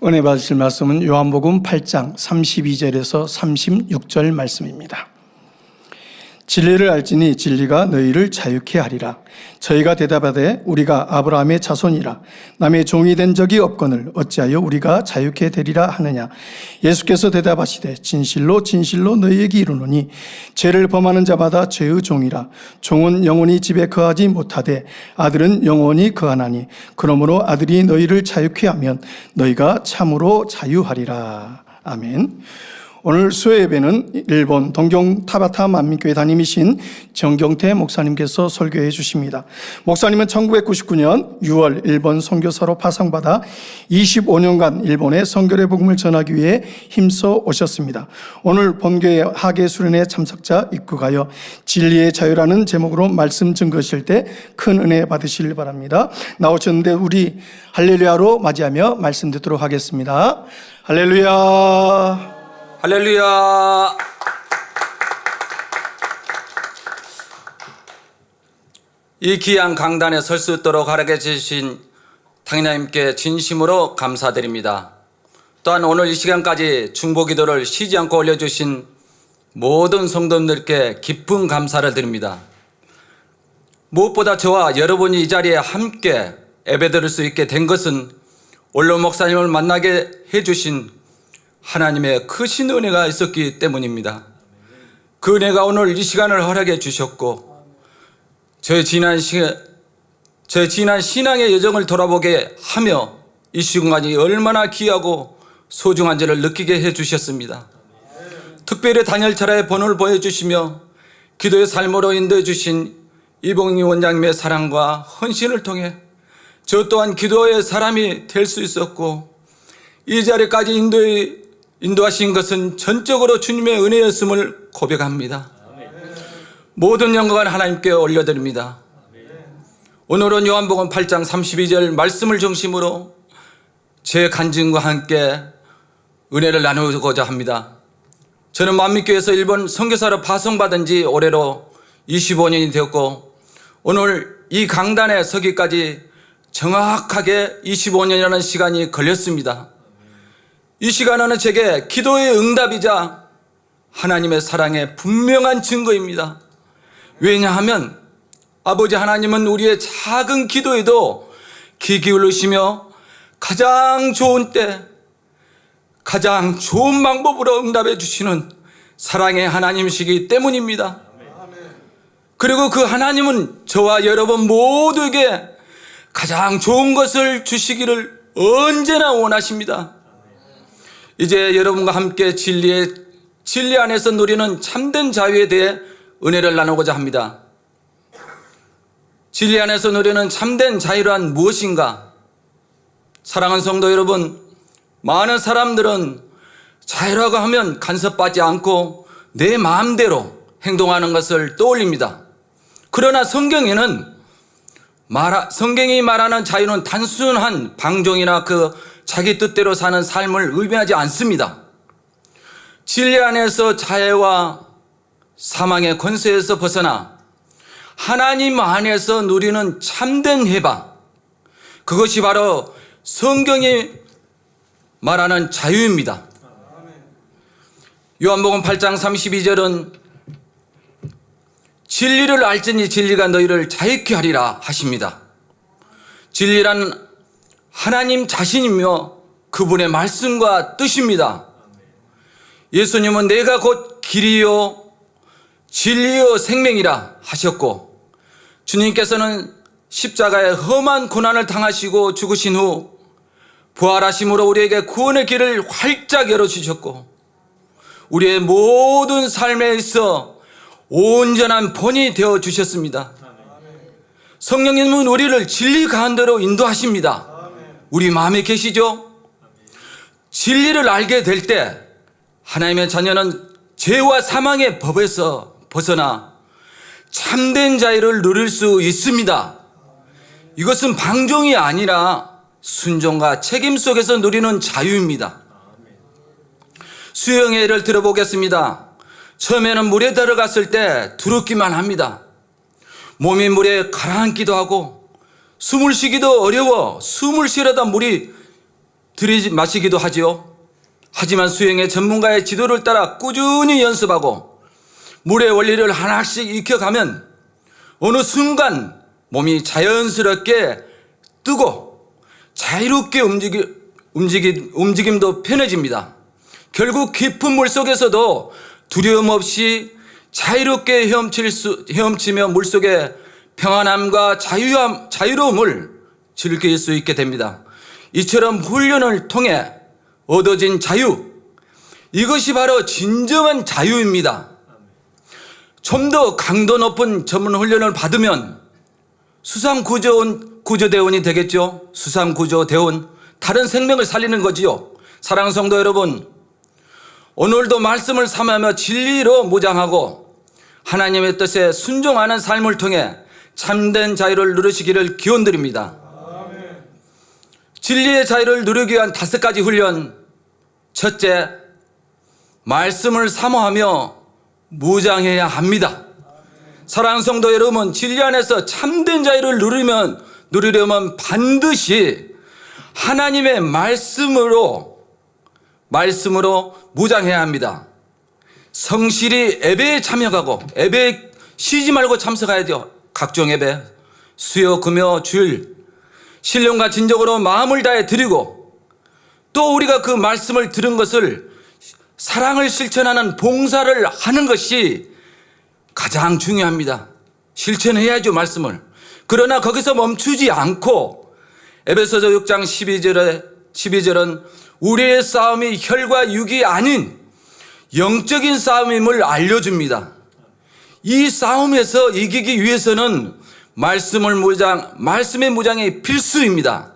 은혜 받으실 말씀은 요한복음 8장 32절에서 36절 말씀입니다. 진리를 알지니 진리가 너희를 자유케 하리라. 저희가 대답하되 우리가 아브라함의 자손이라 남의 종이 된 적이 없거늘 어찌하여 우리가 자유케 되리라 하느냐. 예수께서 대답하시되 진실로 진실로 너희에게 이르노니 죄를 범하는 자마다 죄의 종이라. 종은 영원히 집에 거하지 못하되 아들은 영원히 거하나니 그러므로 아들이 너희를 자유케 하면 너희가 참으로 자유하리라. 아멘. 오늘 수요 예배는 일본 동경 타바타 만민교회 담임이신 정경태 목사님께서 설교해 주십니다. 목사님은 1999년 6월 일본 선교사로 파송받아 25년간 일본에 선교의 복음을 전하기 위해 힘써 오셨습니다. 오늘 본교회 하계 수련회 참석자 입국하여 진리의 자유라는 제목으로 말씀 증거하실 때 큰 은혜 받으시길 바랍니다. 나오셨는데 우리 할렐루야로 맞이하며 말씀 듣도록 하겠습니다. 할렐루야. 할렐루야. 이 귀한 강단에 설 수 있도록 허락해 주신 당회장님께 진심으로 감사드립니다. 또한 오늘 이 시간까지 중보기도를 쉬지 않고 올려주신 모든 성도님들께 깊은 감사를 드립니다. 무엇보다 저와 여러분이 이 자리에 함께 예배드릴 수 있게 된 것은 원로 목사님을 만나게 해주신 하나님의 크신 은혜가 있었기 때문입니다. 그 은혜가 오늘 이 시간을 허락해 주셨고 저의 지난 신앙의 여정을 돌아보게 하며 이 시간이 얼마나 귀하고 소중한지를 느끼게 해주셨습니다. 특별히 단열철야의 본을 보여주시며 기도의 삶으로 인도해 주신 이봉희 원장님의 사랑과 헌신을 통해 저 또한 기도의 사람이 될 수 있었고 이 자리까지 인도하신 것은 전적으로 주님의 은혜였음을 고백합니다. 모든 영광을 하나님께 올려드립니다. 오늘은 요한복음 8장 32절 말씀을 중심으로 제 간증과 함께 은혜를 나누고자 합니다. 저는 만민교회에서 일본 선교사로 파송받은 지 올해로 25년이 되었고 오늘 이 강단에 서기까지 정확하게 25년이라는 시간이 걸렸습니다. 이 시간은 제게 기도의 응답이자 하나님의 사랑의 분명한 증거입니다. 왜냐하면 아버지 하나님은 우리의 작은 기도에도 귀 기울이시며 가장 좋은 때 가장 좋은 방법으로 응답해 주시는 사랑의 하나님이시기 때문입니다. 그리고 그 하나님은 저와 여러분 모두에게 가장 좋은 것을 주시기를 언제나 원하십니다. 이제 여러분과 함께 진리 안에서 누리는 참된 자유에 대해 은혜를 나누고자 합니다. 진리 안에서 누리는 참된 자유란 무엇인가? 사랑하는 성도 여러분, 많은 사람들은 자유라고 하면 간섭받지 않고 내 마음대로 행동하는 것을 떠올립니다. 그러나 성경이 말하는 자유는 단순한 방종이나 자기 뜻대로 사는 삶을 의미하지 않습니다. 진리 안에서 자해와 사망의 권세에서 벗어나 하나님 안에서 누리는 참된 해방, 그것이 바로 성경이 말하는 자유입니다. 요한복음 8장 32절은 진리를 알지니 진리가 너희를 자유케 하리라 하십니다. 진리란 하나님 자신이며 그분의 말씀과 뜻입니다. 예수님은 내가 곧 길이요 진리요 생명이라 하셨고 주님께서는 십자가에 험한 고난을 당하시고 죽으신 후 부활하심으로 우리에게 구원의 길을 활짝 열어주셨고 우리의 모든 삶에 있어 온전한 본이 되어주셨습니다. 성령님은 우리를 진리 가운데로 인도하십니다. 우리 마음에 계시죠? 진리를 알게 될 때 하나님의 자녀는 죄와 사망의 법에서 벗어나 참된 자유를 누릴 수 있습니다. 이것은 방종이 아니라 순종과 책임 속에서 누리는 자유입니다. 수영의 예를 들어보겠습니다. 처음에는 물에 들어갔을 때 두렵기만 합니다. 몸이 물에 가라앉기도 하고 숨을 쉬기도 어려워 숨을 쉬려다 물이 들이마시기도 하지요. 하지만 수행의 전문가의 지도를 따라 꾸준히 연습하고 물의 원리를 하나씩 익혀가면 어느 순간 몸이 자연스럽게 뜨고 자유롭게 움직임도 편해집니다. 결국 깊은 물 속에서도 두려움 없이 자유롭게 헤엄치며 물속의 평안함과 자유로움을 즐길 수 있게 됩니다. 이처럼 훈련을 통해 얻어진 자유, 이것이 바로 진정한 자유입니다. 좀 더 강도 높은 전문 훈련을 받으면 수상구조대원이 되겠죠. 수상구조대원, 다른 생명을 살리는 거지요. 사랑하는 성도 여러분, 오늘도 말씀을 삼으며 진리로 무장하고 하나님의 뜻에 순종하는 삶을 통해 참된 자유를 누리시기를 기원드립니다. 진리의 자유를 누리기 위한 5가지 훈련. 첫째, 말씀을 사모하며 무장해야 합니다. 사랑하는 성도 여러분, 진리 안에서 참된 자유를 누리려면 반드시 하나님의 말씀으로 무장해야 합니다. 성실히 예배에 참여하고 예배에 쉬지 말고 참석해야 돼요. 각종 예배, 수요, 금요, 주일 신령과 진정으로 마음을 다해 드리고 또 우리가 그 말씀을 들은 것을 사랑을 실천하는 봉사를 하는 것이 가장 중요합니다. 실천해야죠, 말씀을. 그러나 거기서 멈추지 않고 에베소서 6장 12절은 우리의 싸움이 혈과 육이 아닌 영적인 싸움임을 알려줍니다. 이 싸움에서 이기기 위해서는 말씀의 무장이 필수입니다.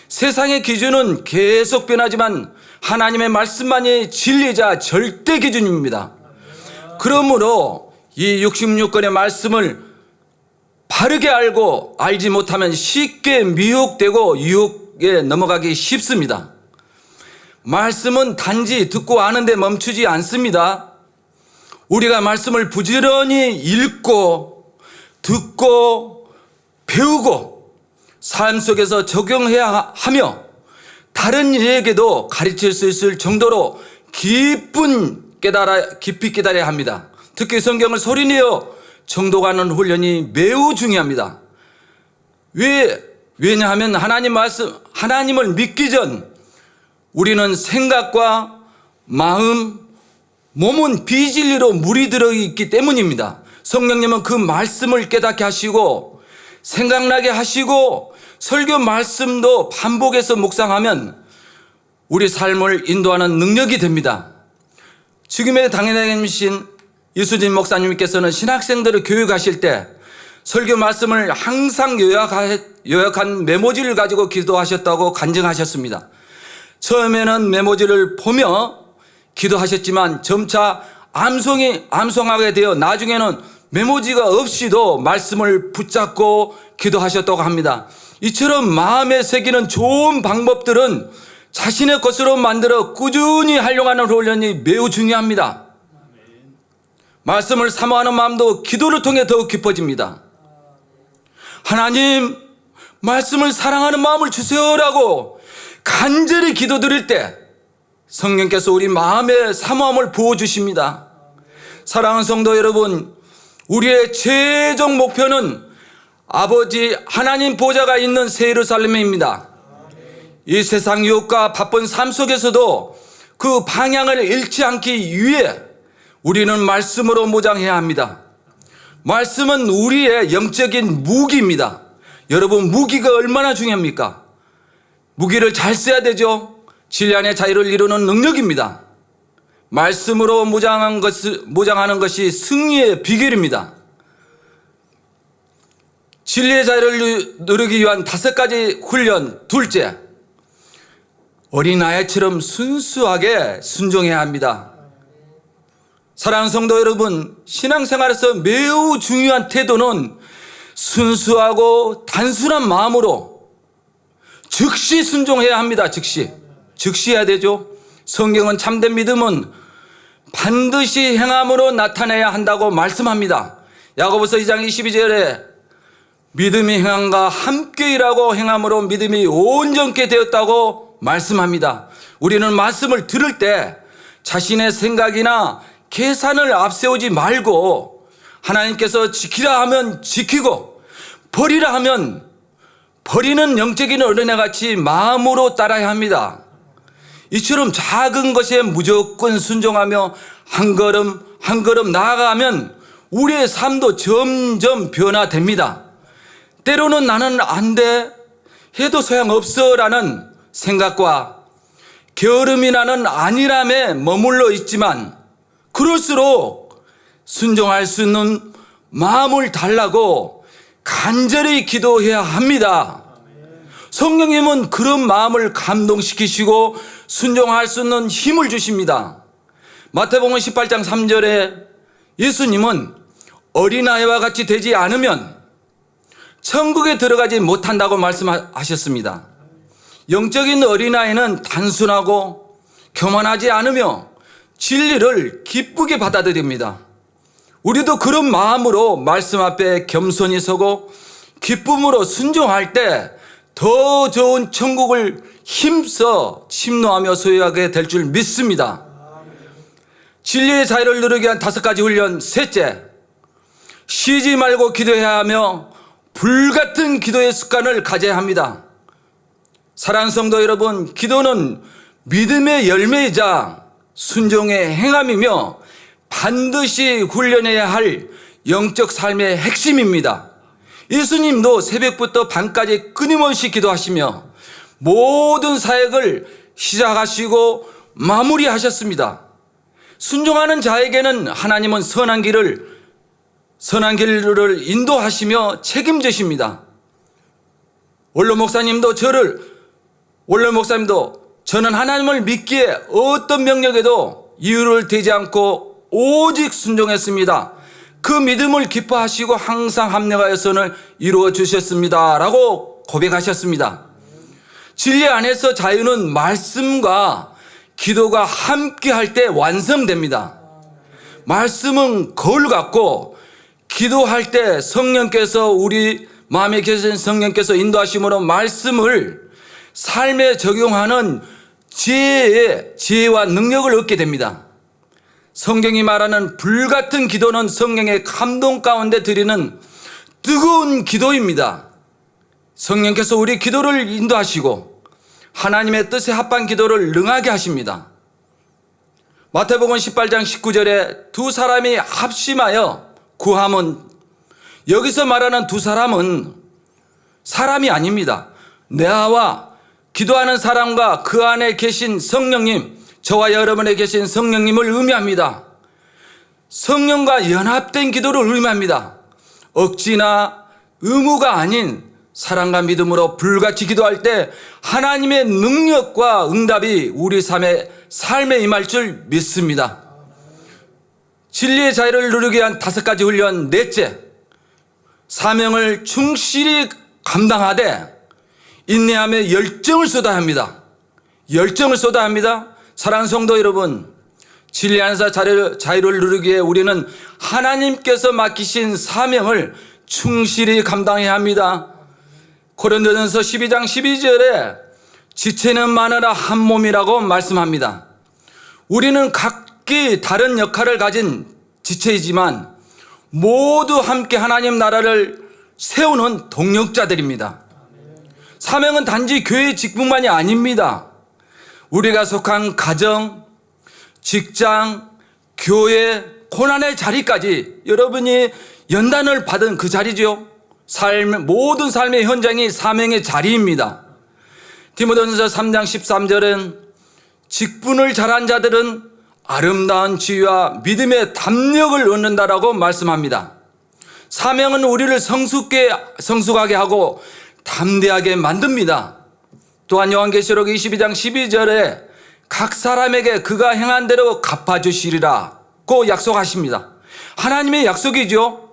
세상의 기준은 계속 변하지만 하나님의 말씀만이 진리자 절대 기준입니다. 그러므로 이 66권의 말씀을 바르게 알지 못하면 쉽게 미혹되고 유혹에 넘어가기 쉽습니다. 말씀은 단지 듣고 아는데 멈추지 않습니다. 우리가 말씀을 부지런히 읽고 듣고 배우고 삶 속에서 적용해야 하며 다른 이에게도 가르칠 수 있을 정도로 깊이 깨달아야 합니다. 특히 성경을 소리내어 정독하는 훈련이 매우 중요합니다. 왜냐하면 하나님을 믿기 전 우리는 생각과 마음, 몸은 비진리로 물이 들어있기 때문입니다. 성령님은 그 말씀을 깨닫게 하시고 생각나게 하시고 설교 말씀도 반복해서 묵상하면 우리 삶을 인도하는 능력이 됩니다. 지금의 당회장님이신 이수진 목사님께서는 신학생들을 교육하실 때 설교 말씀을 항상 요약한 메모지를 가지고 기도하셨다고 간증하셨습니다. 처음에는 메모지를 보며 기도하셨지만 점차 암송하게 되어 나중에는 메모지가 없이도 말씀을 붙잡고 기도하셨다고 합니다. 이처럼 마음에 새기는 좋은 방법들은 자신의 것으로 만들어 꾸준히 활용하는 훈련이 매우 중요합니다. 말씀을 사모하는 마음도 기도를 통해 더욱 깊어집니다. 하나님, 말씀을 사랑하는 마음을 주세요라고 간절히 기도드릴 때 성령께서 우리 마음의 사모함을 부어주십니다. 사랑하는 성도 여러분, 우리의 최종 목표는 아버지 하나님 보좌가 있는 새 예루살렘입니다. 이 세상 유혹과 바쁜 삶 속에서도 그 방향을 잃지 않기 위해 우리는 말씀으로 무장해야 합니다. 말씀은 우리의 영적인 무기입니다. 여러분, 무기가 얼마나 중요합니까? 무기를 잘 써야 되죠. 진리 안의 자유를 이루는 능력입니다. 말씀으로 무장하는 것이 승리의 비결입니다. 진리의 자유를 누리기 위한 5가지 훈련. 둘째, 어린아이처럼 순수하게 순종해야 합니다. 사랑하는 성도 여러분, 신앙생활에서 매우 중요한 태도는 순수하고 단순한 마음으로 즉시 순종해야 합니다. 즉시 해야 되죠. 성경은 참된 믿음은 반드시 행함으로 나타내야 한다고 말씀합니다. 야고보서 2장 22절에 믿음이 행함과 함께 일하고 행함으로 믿음이 온전케 되었다고 말씀합니다. 우리는 말씀을 들을 때 자신의 생각이나 계산을 앞세우지 말고 하나님께서 지키라 하면 지키고 버리라 하면 버리는 영적인 어린애같이 마음으로 따라야 합니다. 이처럼 작은 것에 무조건 순종하며 한 걸음 한 걸음 나아가면 우리의 삶도 점점 변화됩니다. 때로는 나는 안 돼, 해도 소용없어 라는 생각과 게으름이 나는 아니람에 머물러 있지만 그럴수록 순종할 수 있는 마음을 달라고 간절히 기도해야 합니다. 성령님은 그런 마음을 감동시키시고 순종할 수 있는 힘을 주십니다. 마태복음 18장 3절에 예수님은 어린아이와 같이 되지 않으면 천국에 들어가지 못한다고 말씀하셨습니다. 영적인 어린아이는 단순하고 교만하지 않으며 진리를 기쁘게 받아들입니다. 우리도 그런 마음으로 말씀 앞에 겸손히 서고 기쁨으로 순종할 때 더 좋은 천국을 힘써 침노하며 소유하게 될 줄 믿습니다. 진리의 자유를 누리기 위한 5가지 훈련. 셋째, 쉬지 말고 기도해야 하며 불같은 기도의 습관을 가져야 합니다. 사랑하는 성도 여러분, 기도는 믿음의 열매이자 순종의 행함이며 반드시 훈련해야 할 영적 삶의 핵심입니다. 예수님도 새벽부터 밤까지 끊임없이 기도하시며 모든 사역을 시작하시고 마무리하셨습니다. 순종하는 자에게는 하나님은 선한 길을 인도하시며 책임지십니다. 원로 목사님도 저는 하나님을 믿기에 어떤 명령에도 이유를 대지 않고 오직 순종했습니다. 그 믿음을 기뻐하시고 항상 합력하여 선을 이루어 주셨습니다 라고 고백하셨습니다. 진리 안에서 자유는 말씀과 기도가 함께 할 때 완성됩니다. 말씀은 거울 같고 기도할 때 성령께서 우리 마음에 계신 성령께서 인도하심으로 말씀을 삶에 적용하는 지혜와 능력을 얻게 됩니다. 성경이 말하는 불같은 기도는 성령의 감동 가운데 드리는 뜨거운 기도입니다. 성령께서 우리 기도를 인도하시고 하나님의 뜻에 합한 기도를 능하게 하십니다. 마태복음 18장 19절에 두 사람이 합심하여 구함은, 여기서 말하는 두 사람은 사람이 아닙니다. 내아와 기도하는 사람과 그 안에 계신 성령님, 저와 여러분에 계신 성령님을 의미합니다. 성령과 연합된 기도를 의미합니다. 억지나 의무가 아닌 사랑과 믿음으로 불같이 기도할 때 하나님의 능력과 응답이 우리 삶에 임할 줄 믿습니다. 진리의 자유를 누리기 위한 5가지 훈련. 넷째, 사명을 충실히 감당하되 인내하며 열정을 쏟아야 합니다. 열정을 쏟아야 합니다. 사랑하는 성도 여러분, 진리 안에서 자유를 누리기 위해 우리는 하나님께서 맡기신 사명을 충실히 감당해야 합니다. 고린도전서 12장 12절에 지체는 많으나 한 몸이라고 말씀합니다. 우리는 각기 다른 역할을 가진 지체이지만 모두 함께 하나님 나라를 세우는 동력자들입니다. 사명은 단지 교회 직분만이 아닙니다. 우리가 속한 가정, 직장, 교회, 고난의 자리까지 여러분이 연단을 받은 그 자리죠. 모든 삶의 현장이 사명의 자리입니다. 디모데전서 3장 13절은 직분을 잘한 자들은 아름다운 지위와 믿음의 담력을 얻는다라고 말씀합니다. 사명은 우리를 성숙하게 하고 담대하게 만듭니다. 또한 요한계시록 22장 12절에 각 사람에게 그가 행한 대로 갚아주시리라고 약속하십니다. 하나님의 약속이죠.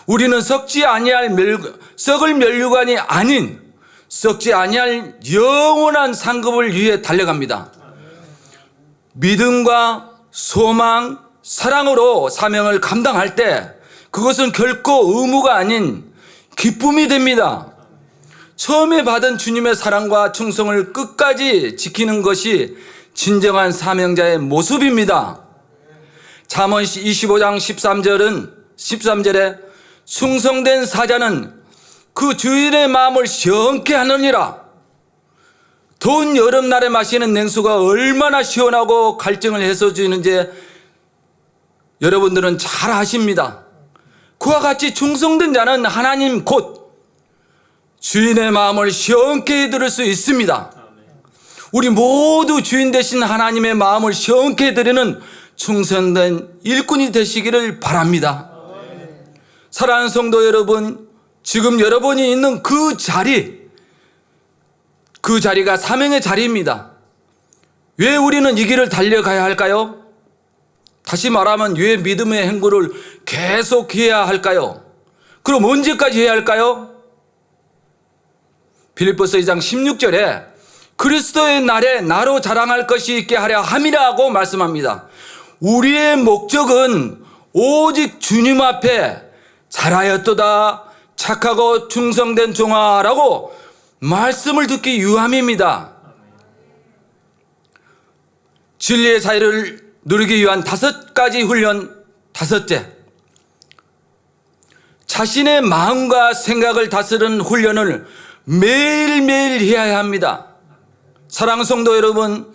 우리는 썩을 면류관이 아닌 썩지 아니할 영원한 상급을 위해 달려갑니다. 믿음과 소망, 사랑으로 사명을 감당할 때 그것은 결코 의무가 아닌 기쁨이 됩니다. 처음에 받은 주님의 사랑과 충성을 끝까지 지키는 것이 진정한 사명자의 모습입니다. 잠언 25장 13절에 충성된 사자는 그 주인의 마음을 시원케 하느니라. 더운 여름날에 마시는 냉수가 얼마나 시원하고 갈증을 해소주는지 여러분들은 잘 아십니다. 그와 같이 충성된 자는 하나님 곧 주인의 마음을 시원케 해드릴 수 있습니다. 우리 모두 주인 되신 하나님의 마음을 시원케 해드리는 충성된 일꾼이 되시기를 바랍니다. 사랑하는 성도 여러분, 지금 여러분이 있는 그 자리가 사명의 자리입니다. 왜 우리는 이 길을 달려가야 할까요? 다시 말하면 왜 믿음의 행보를 계속해야 할까요? 그럼 언제까지 해야 할까요? 빌립보서 2장 16절에 그리스도의 날에 나로 자랑할 것이 있게 하려 함이라고 말씀합니다. 우리의 목적은 오직 주님 앞에 잘하였도다 착하고 충성된 종아라고 말씀을 듣기 위함입니다. 진리의 자유를 누리기 위한 5가지 훈련. 다섯째, 자신의 마음과 생각을 다스리는 훈련을 매일매일 해야 합니다. 사랑하는 성도 여러분,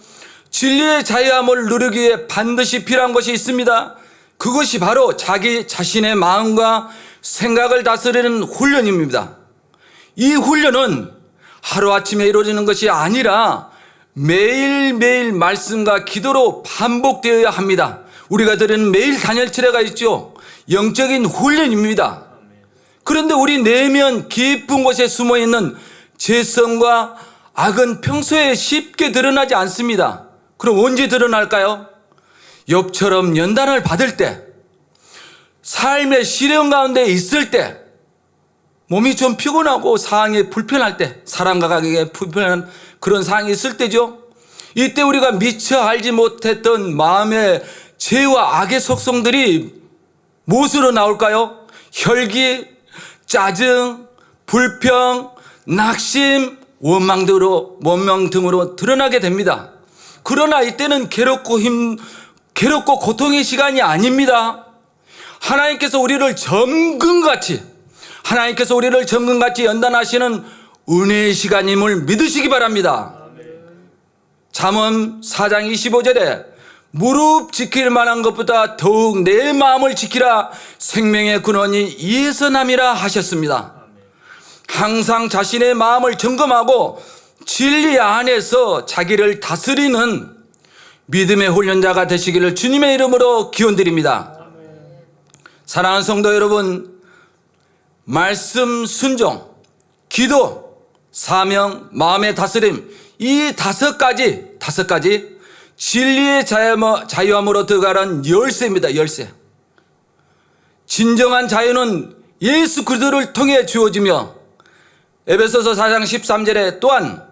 진리의 자유함을 누리기 위해 반드시 필요한 것이 있습니다. 그것이 바로 자기 자신의 마음과 생각을 다스리는 훈련입니다. 이 훈련은 하루아침에 이루어지는 것이 아니라 매일매일 말씀과 기도로 반복되어야 합니다. 우리가 드리는 매일 단열치레가 있죠. 영적인 훈련입니다. 그런데 우리 내면 깊은 곳에 숨어있는 죄성과 악은 평소에 쉽게 드러나지 않습니다. 그럼 언제 드러날까요? 욥처럼 연단을 받을 때, 삶의 시련 가운데 있을 때, 몸이 좀 피곤하고 상황이 불편할 때, 사람과 관계에 불편한 그런 상황이 있을 때죠. 이때 우리가 미처 알지 못했던 마음의 죄와 악의 속성들이 무엇으로 나올까요? 혈기, 짜증, 불평, 낙심, 원망 등으로 드러나게 됩니다. 그러나 이때는 괴롭고 고통의 시간이 아닙니다. 하나님께서 우리를 점금같이 연단하시는 은혜의 시간임을 믿으시기 바랍니다. 잠언 4장 25절에 무릎 지킬 만한 것보다 더욱 내 마음을 지키라 생명의 근원이 이에서 남이라 하셨습니다. 항상 자신의 마음을 점검하고 진리 안에서 자기를 다스리는 믿음의 훈련자가 되시기를 주님의 이름으로 기원드립니다. 사랑하는 성도 여러분, 말씀 순종, 기도, 사명, 마음의 다스림, 이 5가지 진리의 자유함으로 들어가는 열쇠입니다. 열쇠. 진정한 자유는 예수 그리스도를 통해 주어지며 에베소서 4장 13절에 또한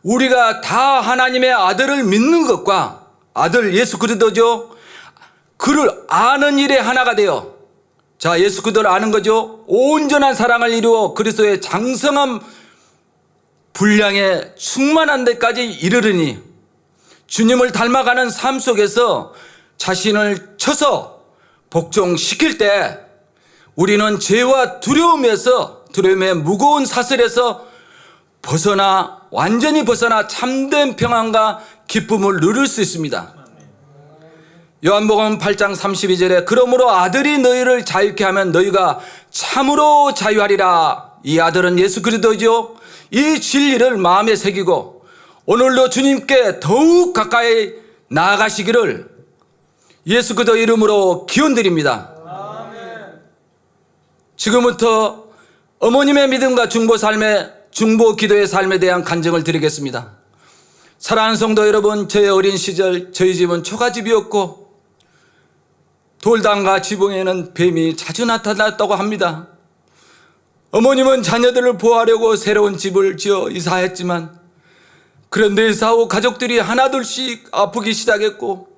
우리가 다 하나님의 아들을 믿는 것과 아들 예수 그리스도죠. 그를 아는 일에 하나가 되어, 자, 예수 그리스도를 아는 거죠. 온전한 사랑을 이루어 그리스도의 장성한 분량에 충만한 데까지 이르르니 주님을 닮아가는 삶 속에서 자신을 쳐서 복종시킬 때 우리는 죄와 두려움의 무거운 사슬에서 완전히 벗어나 참된 평안과 기쁨을 누릴 수 있습니다. 요한복음 8장 32절에 그러므로 아들이 너희를 자유케 하면 너희가 참으로 자유하리라. 이 아들은 예수 그리스도죠. 이 진리를 마음에 새기고 오늘도 주님께 더욱 가까이 나아가시기를 예수 그리스도 이름으로 기원드립니다. 지금부터 어머님의 믿음과 중보 기도의 삶에 대한 간증을 드리겠습니다. 사랑하는 성도 여러분, 저의 어린 시절 저희 집은 초가집이었고 돌담과 지붕에는 뱀이 자주 나타났다고 합니다. 어머님은 자녀들을 보호하려고 새로운 집을 지어 이사했지만 그런데 이사 후 가족들이 하나둘씩 아프기 시작했고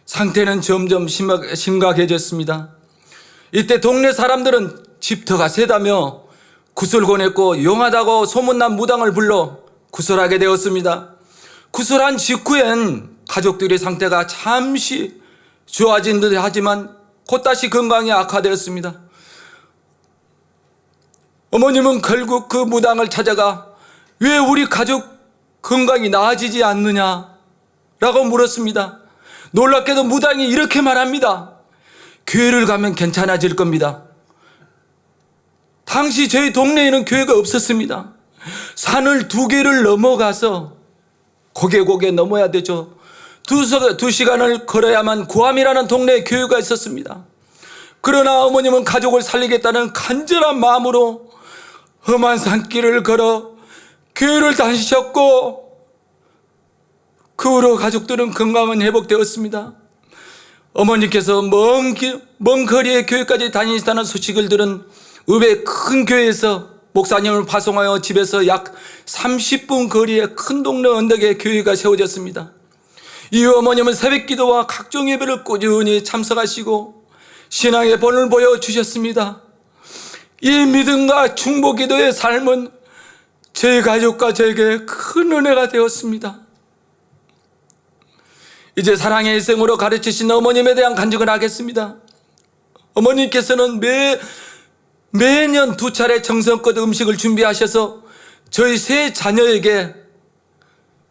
상태는 점점 심각해졌습니다. 이때 동네 사람들은 집터가 세다며 구슬곤했고 용하다고 소문난 무당을 불러 구슬하게 되었습니다. 구슬한 직후엔 가족들의 상태가 잠시 좋아진 듯 하지만 곧 다시 건강이 악화되었습니다. 어머님은 결국 그 무당을 찾아가 왜 우리 가족 건강이 나아지지 않느냐라고 물었습니다. 놀랍게도 무당이 이렇게 말합니다. 교회를 가면 괜찮아질 겁니다. 당시 저희 동네에는 교회가 없었습니다. 산을 2개를 넘어가서 고개 넘어야 되죠. 2시간을 걸어야만 구암이라는 동네에 교회가 있었습니다. 그러나 어머님은 가족을 살리겠다는 간절한 마음으로 험한 산길을 걸어 교회를 다니셨고 그 후로 가족들은 건강은 회복되었습니다. 어머니께서 먼 거리의 교회까지 다니시다는 소식을 들은 읍의 큰 교회에서 목사님을 파송하여 집에서 약 30분 거리의 큰 동네 언덕에 교회가 세워졌습니다. 이후 어머님은 새벽기도와 각종 예배를 꾸준히 참석하시고 신앙의 본을 보여주셨습니다. 이 믿음과 중보기도의 삶은 제 가족과 저에게 큰 은혜가 되었습니다. 이제 사랑의 일생으로 가르치신 어머님에 대한 간증을 하겠습니다. 어머님께서는 매년 2차례 정성껏 음식을 준비하셔서 저희 세 자녀에게,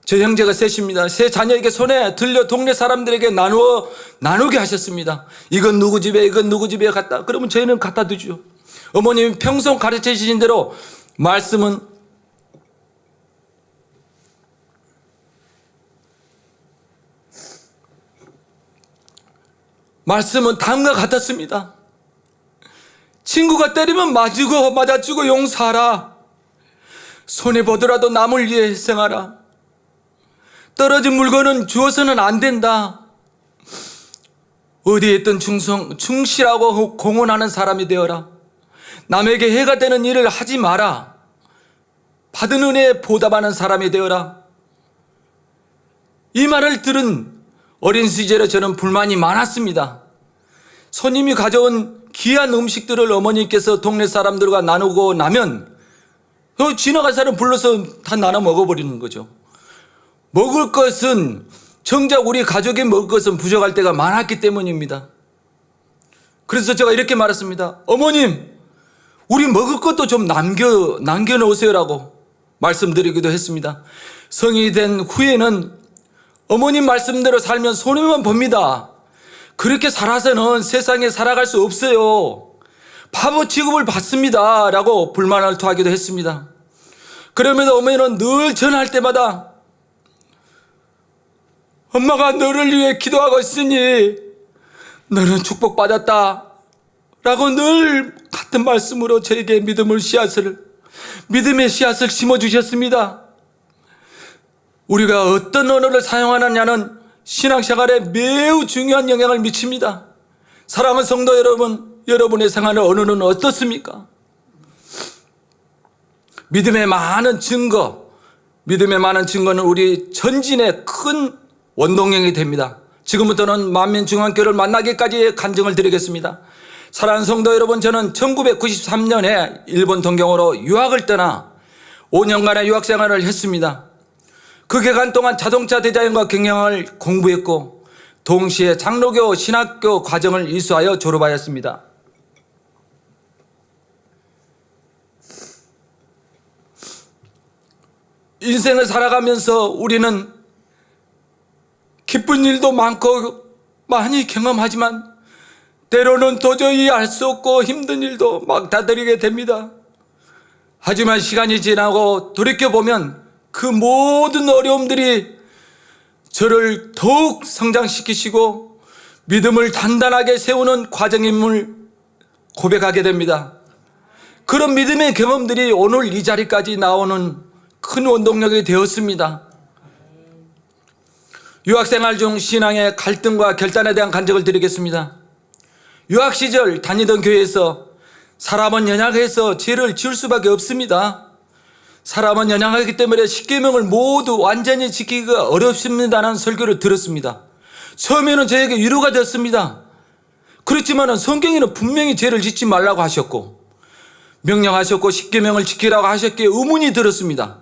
저 형제가 셋입니다. 세 자녀에게 손에 들려 동네 사람들에게 나누게 하셨습니다. 이건 누구 집에, 이건 누구 집에 갔다. 그러면 저희는 갖다 두죠. 어머님이 평소 가르쳐 주신 대로 말씀은 다음과 같았습니다. 친구가 때리면 맞아주고 용서하라. 손해보더라도 남을 위해 희생하라. 떨어진 물건은 주어서는 안 된다. 어디에 있든 충실하고 공헌하는 사람이 되어라. 남에게 해가 되는 일을 하지 마라. 받은 은혜에 보답하는 사람이 되어라. 이 말을 들은 어린 시절에 저는 불만이 많았습니다. 손님이 가져온 귀한 음식들을 어머니께서 동네 사람들과 나누고 나면 지나갈 사람 불러서 다 나눠 먹어버리는 거죠. 먹을 것은 정작 우리 가족이 먹을 것은 부족할 때가 많았기 때문입니다. 그래서 제가 이렇게 말했습니다. 어머님, 우리 먹을 것도 좀 남겨놓으세요라고 말씀드리기도 했습니다. 성인이 된 후에는 어머님 말씀대로 살면 손해만 봅니다. 그렇게 살아서는 세상에 살아갈 수 없어요. 바보 취급을 받습니다. 라고 불만을 토하기도 했습니다. 그럼에도 어머니는 늘 전화할 때마다 엄마가 너를 위해 기도하고 있으니 너는 축복받았다. 라고 늘 같은 말씀으로 저에게 믿음의 씨앗을 심어주셨습니다. 우리가 어떤 언어를 사용하느냐는 신앙생활에 매우 중요한 영향을 미칩니다. 사랑하는 성도 여러분, 여러분의 생활의 언어는 어떻습니까? 믿음의 많은 증거는 우리 전진의 큰 원동력이 됩니다. 지금부터는 만민중앙교회를 만나기까지의 간증을 드리겠습니다. 사랑하는 성도 여러분, 저는 1993년에 일본 동경으로 유학을 떠나 5년간의 유학생활을 했습니다. 그 기간 동안 자동차 디자인과 경영을 공부했고 동시에 장로교 신학교 과정을 이수하여 졸업하였습니다. 인생을 살아가면서 우리는 기쁜 일도 많고 많이 경험하지만 때로는 도저히 알 수 없고 힘든 일도 막 다스리게 됩니다. 하지만 시간이 지나고 돌이켜보면 그 모든 어려움들이 저를 더욱 성장시키시고 믿음을 단단하게 세우는 과정임을 고백하게 됩니다. 그런 믿음의 경험들이 오늘 이 자리까지 나오는 큰 원동력이 되었습니다. 유학생활 중 신앙의 갈등과 결단에 대한 간증을 드리겠습니다. 유학 시절 다니던 교회에서 사람은 연약해서 죄를 지을 수밖에 없습니다. 사람은 연약하기 때문에 십계명을 모두 완전히 지키기가 어렵습니다라는 설교를 들었습니다. 처음에는 저에게 위로가 되었습니다. 그렇지만 성경에는 분명히 죄를 짓지 말라고 하셨고 명령하셨고 십계명을 지키라고 하셨기에 의문이 들었습니다.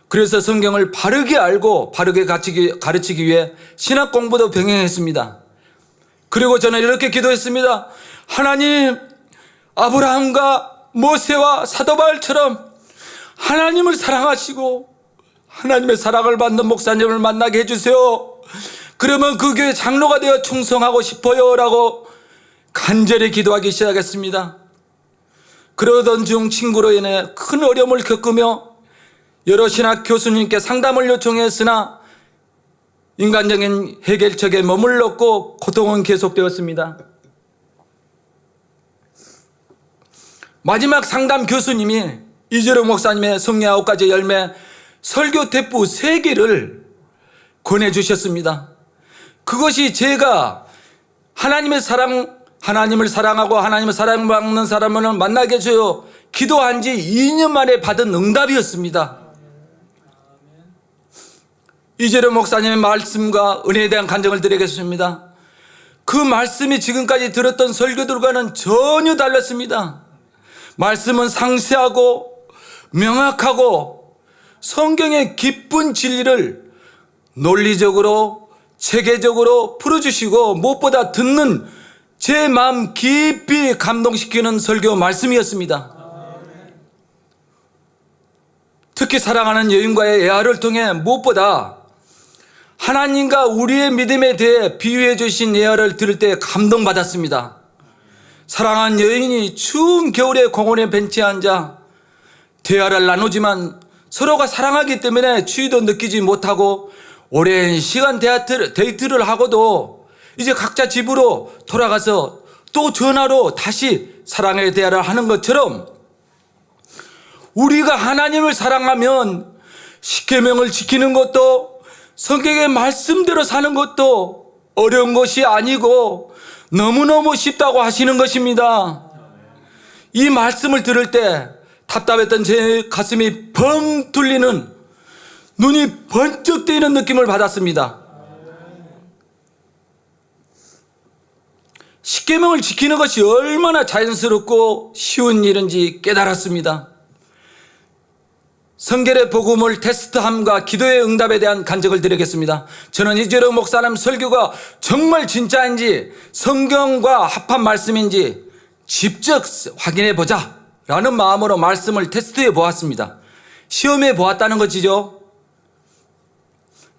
그래서 성경을 바르게 알고 바르게 가르치기 위해 신학 공부도 병행했습니다. 그리고 저는 이렇게 기도했습니다. 하나님, 아브라함과 모세와 사도 바울처럼 하나님을 사랑하시고 하나님의 사랑을 받는 목사님을 만나게 해주세요. 그러면 그 교회 장로가 되어 충성하고 싶어요 라고 간절히 기도하기 시작했습니다. 그러던 중 친구로 인해 큰 어려움을 겪으며 여러 신학 교수님께 상담을 요청했으나 인간적인 해결책에 머물렀고 고통은 계속되었습니다. 마지막 상담 교수님이 이재룡 목사님의 성령 9가지 열매 설교 대부 3개를 권해주셨습니다. 그것이 제가 하나님을 사랑하고 하나님을 사랑받는 사람을 만나게 해줘요 기도한 지 2년 만에 받은 응답이었습니다. 이재룡 목사님의 말씀과 은혜에 대한 간증을 드리겠습니다. 그 말씀이 지금까지 들었던 설교들과는 전혀 달랐습니다. 말씀은 상세하고 명확하고 성경의 깊은 진리를 논리적으로 체계적으로 풀어주시고 무엇보다 듣는 제 마음 깊이 감동시키는 설교 말씀이었습니다. 특히 사랑하는 여인과의 예화를 통해 무엇보다 하나님과 우리의 믿음에 대해 비유해 주신 예화를 들을 때 감동받았습니다. 사랑하는 여인이 추운 겨울에 공원에 벤치에 앉아 대화를 나누지만 서로가 사랑하기 때문에 추위도 느끼지 못하고 오랜 시간 데이트를 하고도 이제 각자 집으로 돌아가서 또 전화로 다시 사랑의 대화를 하는 것처럼 우리가 하나님을 사랑하면 십계명을 지키는 것도 성경의 말씀대로 사는 것도 어려운 것이 아니고 너무너무 쉽다고 하시는 것입니다. 이 말씀을 들을 때 답답했던 제 가슴이 벙 뚫리는 눈이 번쩍 뜨이는 느낌을 받았습니다. 십계명을 지키는 것이 얼마나 자연스럽고 쉬운 일인지 깨달았습니다. 성결의 복음을 테스트함과 기도의 응답에 대한 간증을 드리겠습니다. 저는 이재룡 목사님 설교가 정말 진짜인지 성경과 합한 말씀인지 직접 확인해 보자 라는 마음으로 말씀을 테스트해 보았습니다. 시험해 보았다는 것이죠.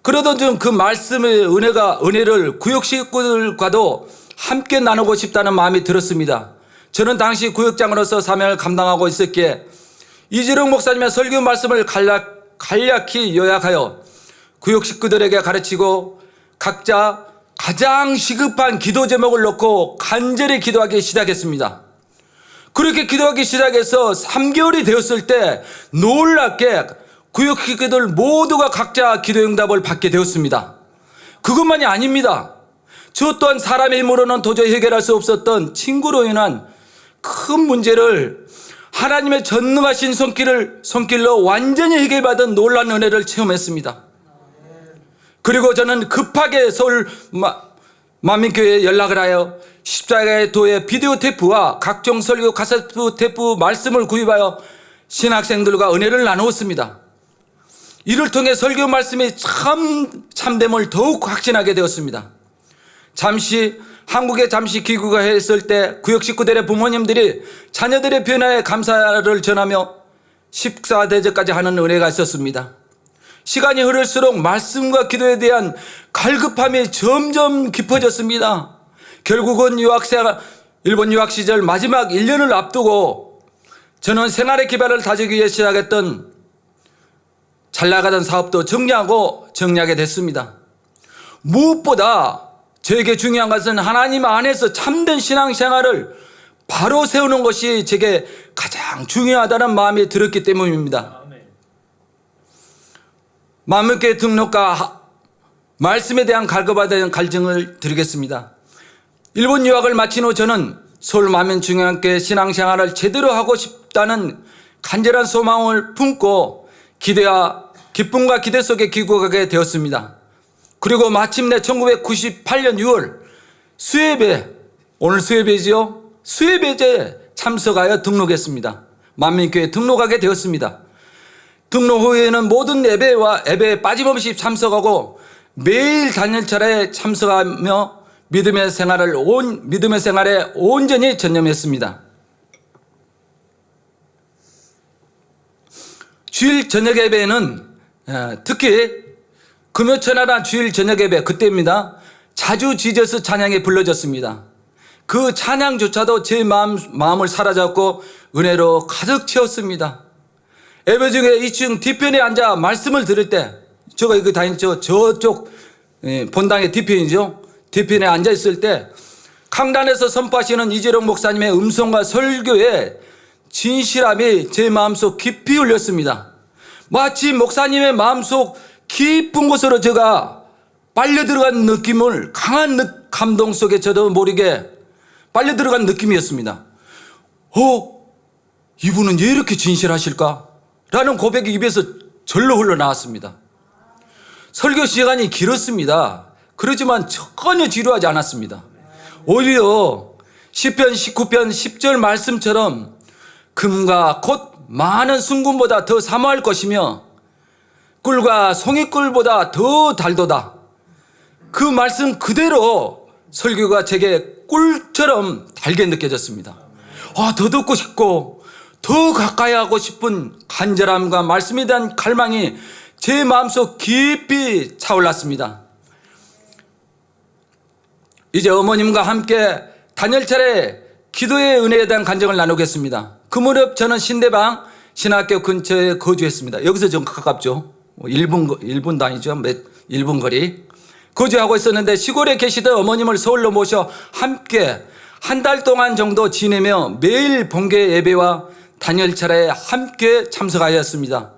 그러던 중 그 말씀의 은혜를 구역 식구들과도 함께 나누고 싶다는 마음이 들었습니다. 저는 당시 구역장으로서 사명을 감당하고 있었기에 이재룡 목사님의 설교 말씀을 간략히 요약하여 구역 식구들에게 가르치고 각자 가장 시급한 기도 제목을 놓고 간절히 기도하기 시작했습니다. 그렇게 기도하기 시작해서 3개월이 되었을 때 놀랍게 구역 식구들 모두가 각자 기도 응답을 받게 되었습니다. 그것만이 아닙니다. 저 또한 사람의 힘으로는 도저히 해결할 수 없었던 친구로 인한 큰 문제를 하나님의 전능하신 손길로 완전히 해결받은 놀라운 은혜를 체험했습니다. 그리고 저는 급하게 서울 만민교회에 연락을 하여 십자가의 도의 비디오 테이프와 각종 설교 카세트 테이프 말씀을 구입하여 신학생들과 은혜를 나누었습니다. 이를 통해 설교 말씀이 참됨을 더욱 확신하게 되었습니다. 한국에 잠시 귀국했을 때 구역 식구들의 부모님들이 자녀들의 변화에 감사를 전하며 식사 대접까지 하는 은혜가 있었습니다. 시간이 흐를수록 말씀과 기도에 대한 갈급함이 점점 깊어졌습니다. 결국은 일본 유학 시절 마지막 1년을 앞두고 저는 생활의 기반을 다지기 위해 시작했던 잘 나가던 사업도 정리하게 됐습니다. 무엇보다 저에게 중요한 것은 하나님 안에서 참된 신앙생활을 바로 세우는 것이 제게 가장 중요하다는 마음이 들었기 때문입니다. 만민교회 등록과 말씀에 대한 갈급하다는 갈증을 드리겠습니다. 일본 유학을 마친 후 저는 서울 만민중앙교회 신앙생활을 제대로 하고 싶다는 간절한 소망을 품고 기쁨과 기대 속에 귀국하게 되었습니다. 그리고 마침내 1998년 6월 오늘 수예배지요? 수예배제 참석하여 등록했습니다. 만민교회에 등록하게 되었습니다. 등록 후에는 모든 예배에 빠짐없이 참석하고 매일 단일철에 참석하며 믿음의 생활에 온전히 전념했습니다. 주일 저녁 예배에는 특히 금요천하라 주일 저녁 예배 그때입니다. 자주 지저스 찬양이 불러졌습니다. 그 찬양조차도 제 마음을 사로잡고 은혜로 가득 채웠습니다. 예배 중에 2층 뒤편에 앉아 말씀을 들을 때, 제가 이거 다니죠. 저쪽 본당의 뒤편이죠. 뒤편에 앉아 있을 때 강단에서 선포하시는 이재룡 목사님의 음성과 설교에 진실함이 제 마음속 깊이 울렸습니다. 마치 목사님의 마음속 깊은 곳으로 제가 빨려 들어간 느낌을, 강한 감동 속에 저도 모르게 빨려 들어간 느낌이었습니다. 이분은 왜 이렇게 진실하실까? 라는 고백이 입에서 절로 흘러나왔습니다. 설교 시간이 길었습니다. 그렇지만 전혀 지루하지 않았습니다. 오히려 시편 19편 10절 말씀처럼 금과 곧 많은 순금보다 더 사모할 것이며 꿀과 송이꿀보다 더 달도다. 그 말씀 그대로 설교가 제게 꿀처럼 달게 느껴졌습니다. 더 듣고 싶고 더 가까이 하고 싶은 간절함과 말씀에 대한 갈망이 제 마음속 깊이 차올랐습니다. 이제 어머님과 함께 단열차례 기도의 은혜에 대한 간증을 나누겠습니다. 그 무렵 저는 신대방 신학교 근처에 거주했습니다. 여기서 좀 가깝죠. 1분 단위죠. 1분 거리. 거주하고 있었는데 시골에 계시던 어머님을 서울로 모셔 함께 한 달 동안 정도 지내며 매일 본교 예배와 단열차례에 함께 참석하였습니다.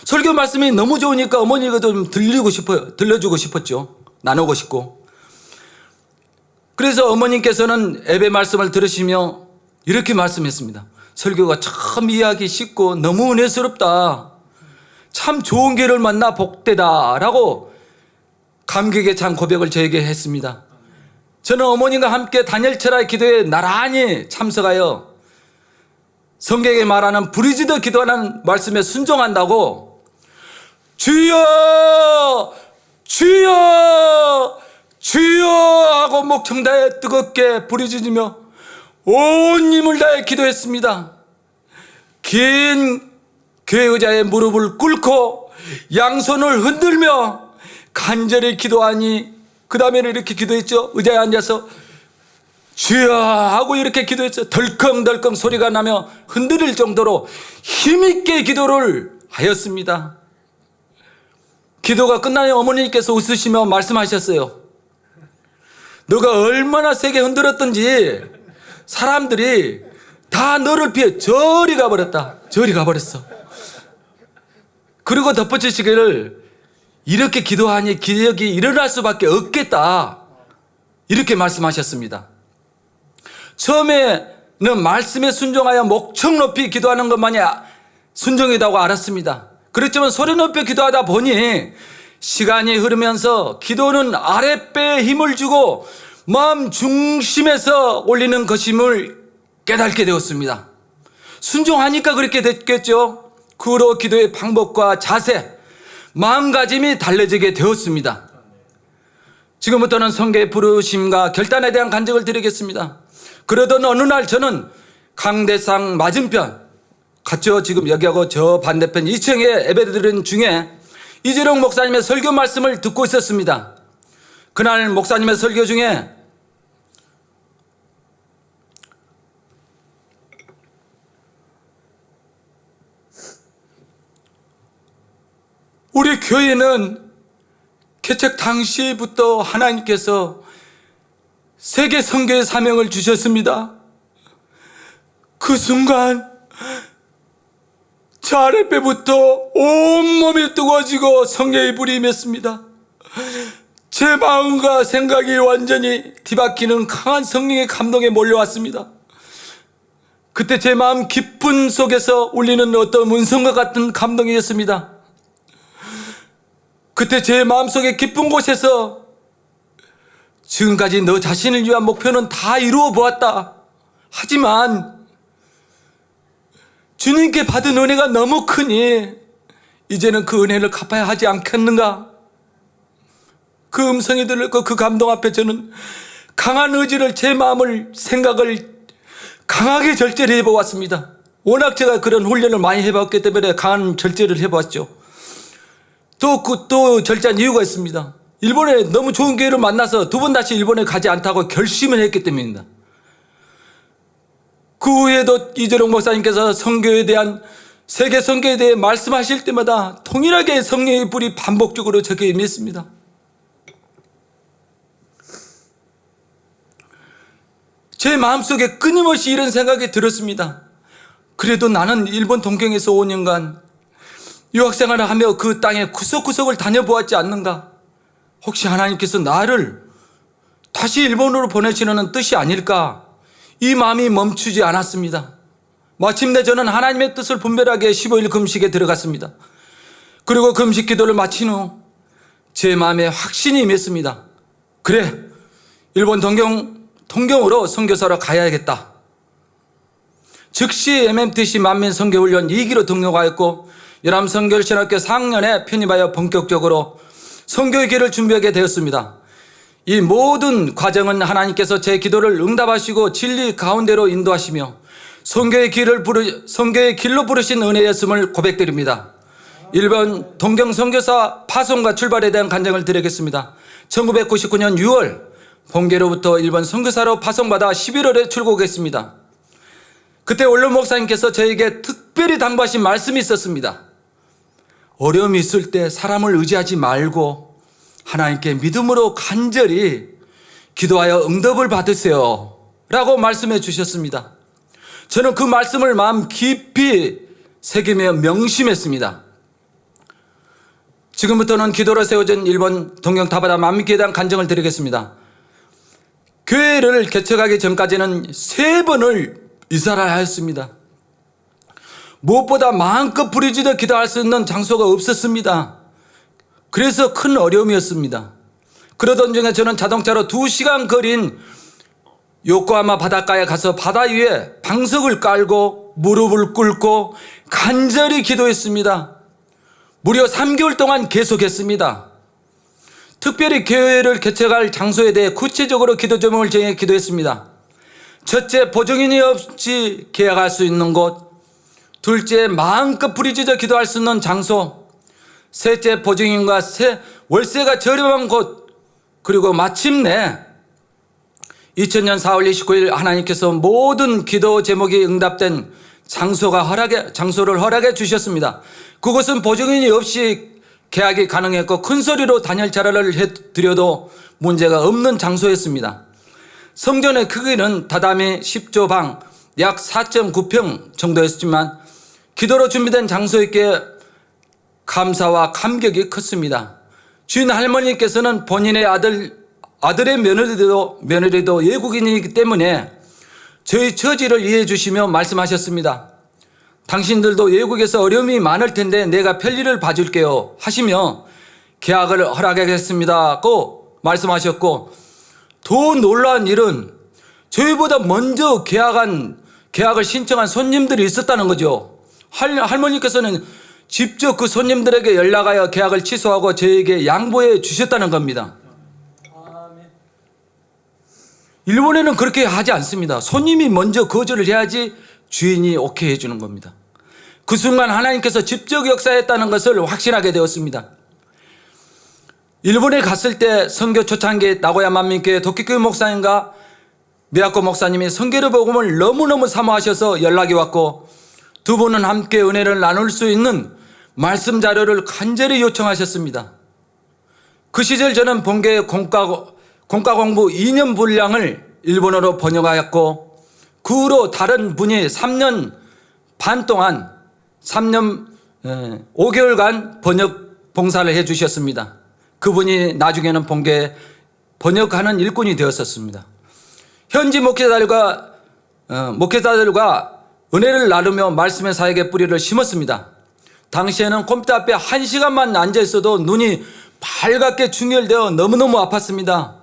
설교 말씀이 너무 좋으니까 어머니가 좀 들려주고 싶었죠. 나누고 싶고. 그래서 어머님께서는 예배 말씀을 들으시며 이렇게 말씀했습니다. 설교가 참 이해하기 쉽고 너무 은혜스럽다. 참 좋은 길을 만나 복되다. 라고 감격에 찬 고백을 저에게 했습니다. 저는 어머님과 함께 단열철학 기도에 나란히 참석하여 성경에 말하는 부르짖어 기도하는 말씀에 순종한다고 주여 주여 주여 하고 목청 다해 뜨겁게 부르짖으며 온 힘을 다해 기도했습니다. 긴 교회 의자에 무릎을 꿇고 양손을 흔들며 간절히 기도하니 그 다음에는 이렇게 기도했죠. 의자에 앉아서 주여 하고 이렇게 기도했죠. 덜컹덜컹 소리가 나며 흔들릴 정도로 힘있게 기도를 하였습니다. 기도가 끝나니 어머니께서 웃으시며 말씀하셨어요. 너가 얼마나 세게 흔들었던지 사람들이 다 너를 피해 저리 가버렸다. 저리 가버렸어. 그리고 덧붙이시기를 이렇게 기도하니 기적이 일어날 수밖에 없겠다. 이렇게 말씀하셨습니다. 처음에는 말씀에 순종하여 목청 높이 기도하는 것만이 순종이라고 알았습니다. 그렇지만 소리 높여 기도하다 보니 시간이 흐르면서 기도는 아랫배에 힘을 주고 마음 중심에서 올리는 것임을 깨닫게 되었습니다. 순종하니까 그렇게 됐겠죠. 그 후로 기도의 방법과 자세, 마음가짐이 달라지게 되었습니다. 지금부터는 성경의 부르심과 결단에 대한 간증을 드리겠습니다. 그러던 어느 날 저는 강대상 맞은편, 같죠? 지금 여기하고 저 반대편 2층에 예배드리는 중에 이재룡 목사님의 설교 말씀을 듣고 있었습니다. 그날 목사님의 설교 중에 우리 교회는 개척 당시부터 하나님께서 세계 선교의 사명을 주셨습니다. 그 순간 저 아랫배부터 온몸이 뜨거워지고 성령의 불이 임했습니다. 제 마음과 생각이 완전히 뒤바뀌는 강한 성령의 감동에 몰려왔습니다. 그때 제 마음 깊은 속에서 울리는 어떤 음성과 같은 감동이었습니다. 그때 제 마음속의 깊은 곳에서 지금까지 너 자신을 위한 목표는 다 이루어 보았다. 하지만 주님께 받은 은혜가 너무 크니 이제는 그 은혜를 갚아야 하지 않겠는가? 그 음성이 들렸고 그 감동 앞에 저는 강한 의지를, 제 마음을, 생각을 강하게 절제를 해보았습니다. 워낙 제가 그런 훈련을 많이 해봤기 때문에 강한 절제를 해봤죠. 또 절제한 이유가 있습니다. 일본에 너무 좋은 기회를 만나서 두 번 다시 일본에 가지 않다고 결심을 했기 때문입니다. 그 후에도 이재룡 목사님께서 선교에 대한, 세계 선교에 대해 말씀하실 때마다 동일하게 성령의 불이 반복적으로 저에게 임했습니다. 제 마음속에 끊임없이 이런 생각이 들었습니다. 그래도 나는 일본 동경에서 5년간 유학생활을 하며 그 땅의 구석구석을 다녀보았지 않는가? 혹시 하나님께서 나를 다시 일본으로 보내시려는 뜻이 아닐까? 이 마음이 멈추지 않았습니다. 마침내 저는 하나님의 뜻을 분별하게 15일 금식에 들어갔습니다. 그리고 금식 기도를 마친 후 제 마음에 확신이 임했습니다. 그래, 일본 동경으로 선교사로 가야겠다. 즉시 MMTC 만민 선교훈련 2기로 등록하였고 연암선교신학교 4학년에 편입하여 본격적으로 선교의 길을 준비하게 되었습니다. 이 모든 과정은 하나님께서 제 기도를 응답하시고 진리 가운데로 인도하시며 선교의 길로 부르신 은혜였음을 고백드립니다. 일본 동경 선교사 파송과 출발에 대한 간증을 드리겠습니다. 1999년 6월 본계로부터 일본 선교사로 파송받아 11월에 출국했습니다. 그때 원로 목사님께서 저에게 특별히 당부하신 말씀이 있었습니다. 어려움이 있을 때 사람을 의지하지 말고 하나님께 믿음으로 간절히 기도하여 응답을 받으세요 라고 말씀해 주셨습니다. 저는 그 말씀을 마음 깊이 새기며 명심했습니다. 지금부터는 기도로 세워진 일본 동경 타바다 만민교회에 대한 간증을 드리겠습니다. 교회를 개척하기 전까지는 3번을 이사를 하였습니다. 무엇보다 마음껏 부르짖어 기도할 수 있는 장소가 없었습니다. 그래서 큰 어려움이었습니다. 그러던 중에 저는 자동차로 2시간 거리인 요코하마 바닷가에 가서 바다 위에 방석을 깔고 무릎을 꿇고 간절히 기도했습니다. 무려 3개월 동안 계속했습니다. 특별히 교회를 개척할 장소에 대해 구체적으로 기도 제목을 정해 기도했습니다. 첫째, 보증인이 없이 계약할 수 있는 곳. 둘째, 마음껏 부르짖어 기도할 수 있는 장소. 셋째, 보증인과 월세가 저렴한 곳. 그리고 마침내 2000년 4월 29일 하나님께서 모든 기도 제목이 응답된 장소를 허락해 주셨습니다. 그곳은 보증인이 없이 계약이 가능했고 큰 소리로 단열 차례를 해드려도 문제가 없는 장소였습니다. 성전의 크기는 다다미 10조 방 약 4.9평 정도였지만 기도로 준비된 장소였기에 감사와 감격이 컸습니다. 주인 할머니께서는 본인의 아들의 며느리도 외국인이기 때문에 저희 처지를 이해해 주시며 말씀하셨습니다. 당신들도 외국에서 어려움이 많을 텐데 내가 편리를 봐줄게요 하시며 계약을 허락하겠습니다고 말씀하셨고, 더 놀라운 일은 저희보다 먼저 계약을 신청한 손님들이 있었다는 거죠. 할머니께서는 직접 그 손님들에게 연락하여 계약을 취소하고 저에게 양보해 주셨다는 겁니다. 일본에는 그렇게 하지 않습니다. 손님이 먼저 거절을 해야지 주인이 오케이 해주는 겁니다. 그 순간 하나님께서 직접 역사했다는 것을 확신하게 되었습니다. 일본에 갔을 때 선교 초창기에 나고야 만민교회 도끼교회 목사님과 미야코 목사님이 선교의 복음을 너무너무 사모하셔서 연락이 왔고, 두 분은 함께 은혜를 나눌 수 있는 말씀 자료를 간절히 요청하셨습니다. 그 시절 저는 본교의 공과 공부 2년 분량을 일본어로 번역하였고, 그 후로 다른 분이 3년 반 동안 3년 5개월간 번역 봉사를 해 주셨습니다. 그분이 나중에는 본교에 번역하는 일꾼이 되었었습니다. 현지 목회자들과 은혜를 나누며 말씀의 사역의 뿌리를 심었습니다. 당시에는 컴퓨터 앞에 1시간만 앉아 있어도 눈이 빨갛게 충혈되어 너무너무 아팠습니다.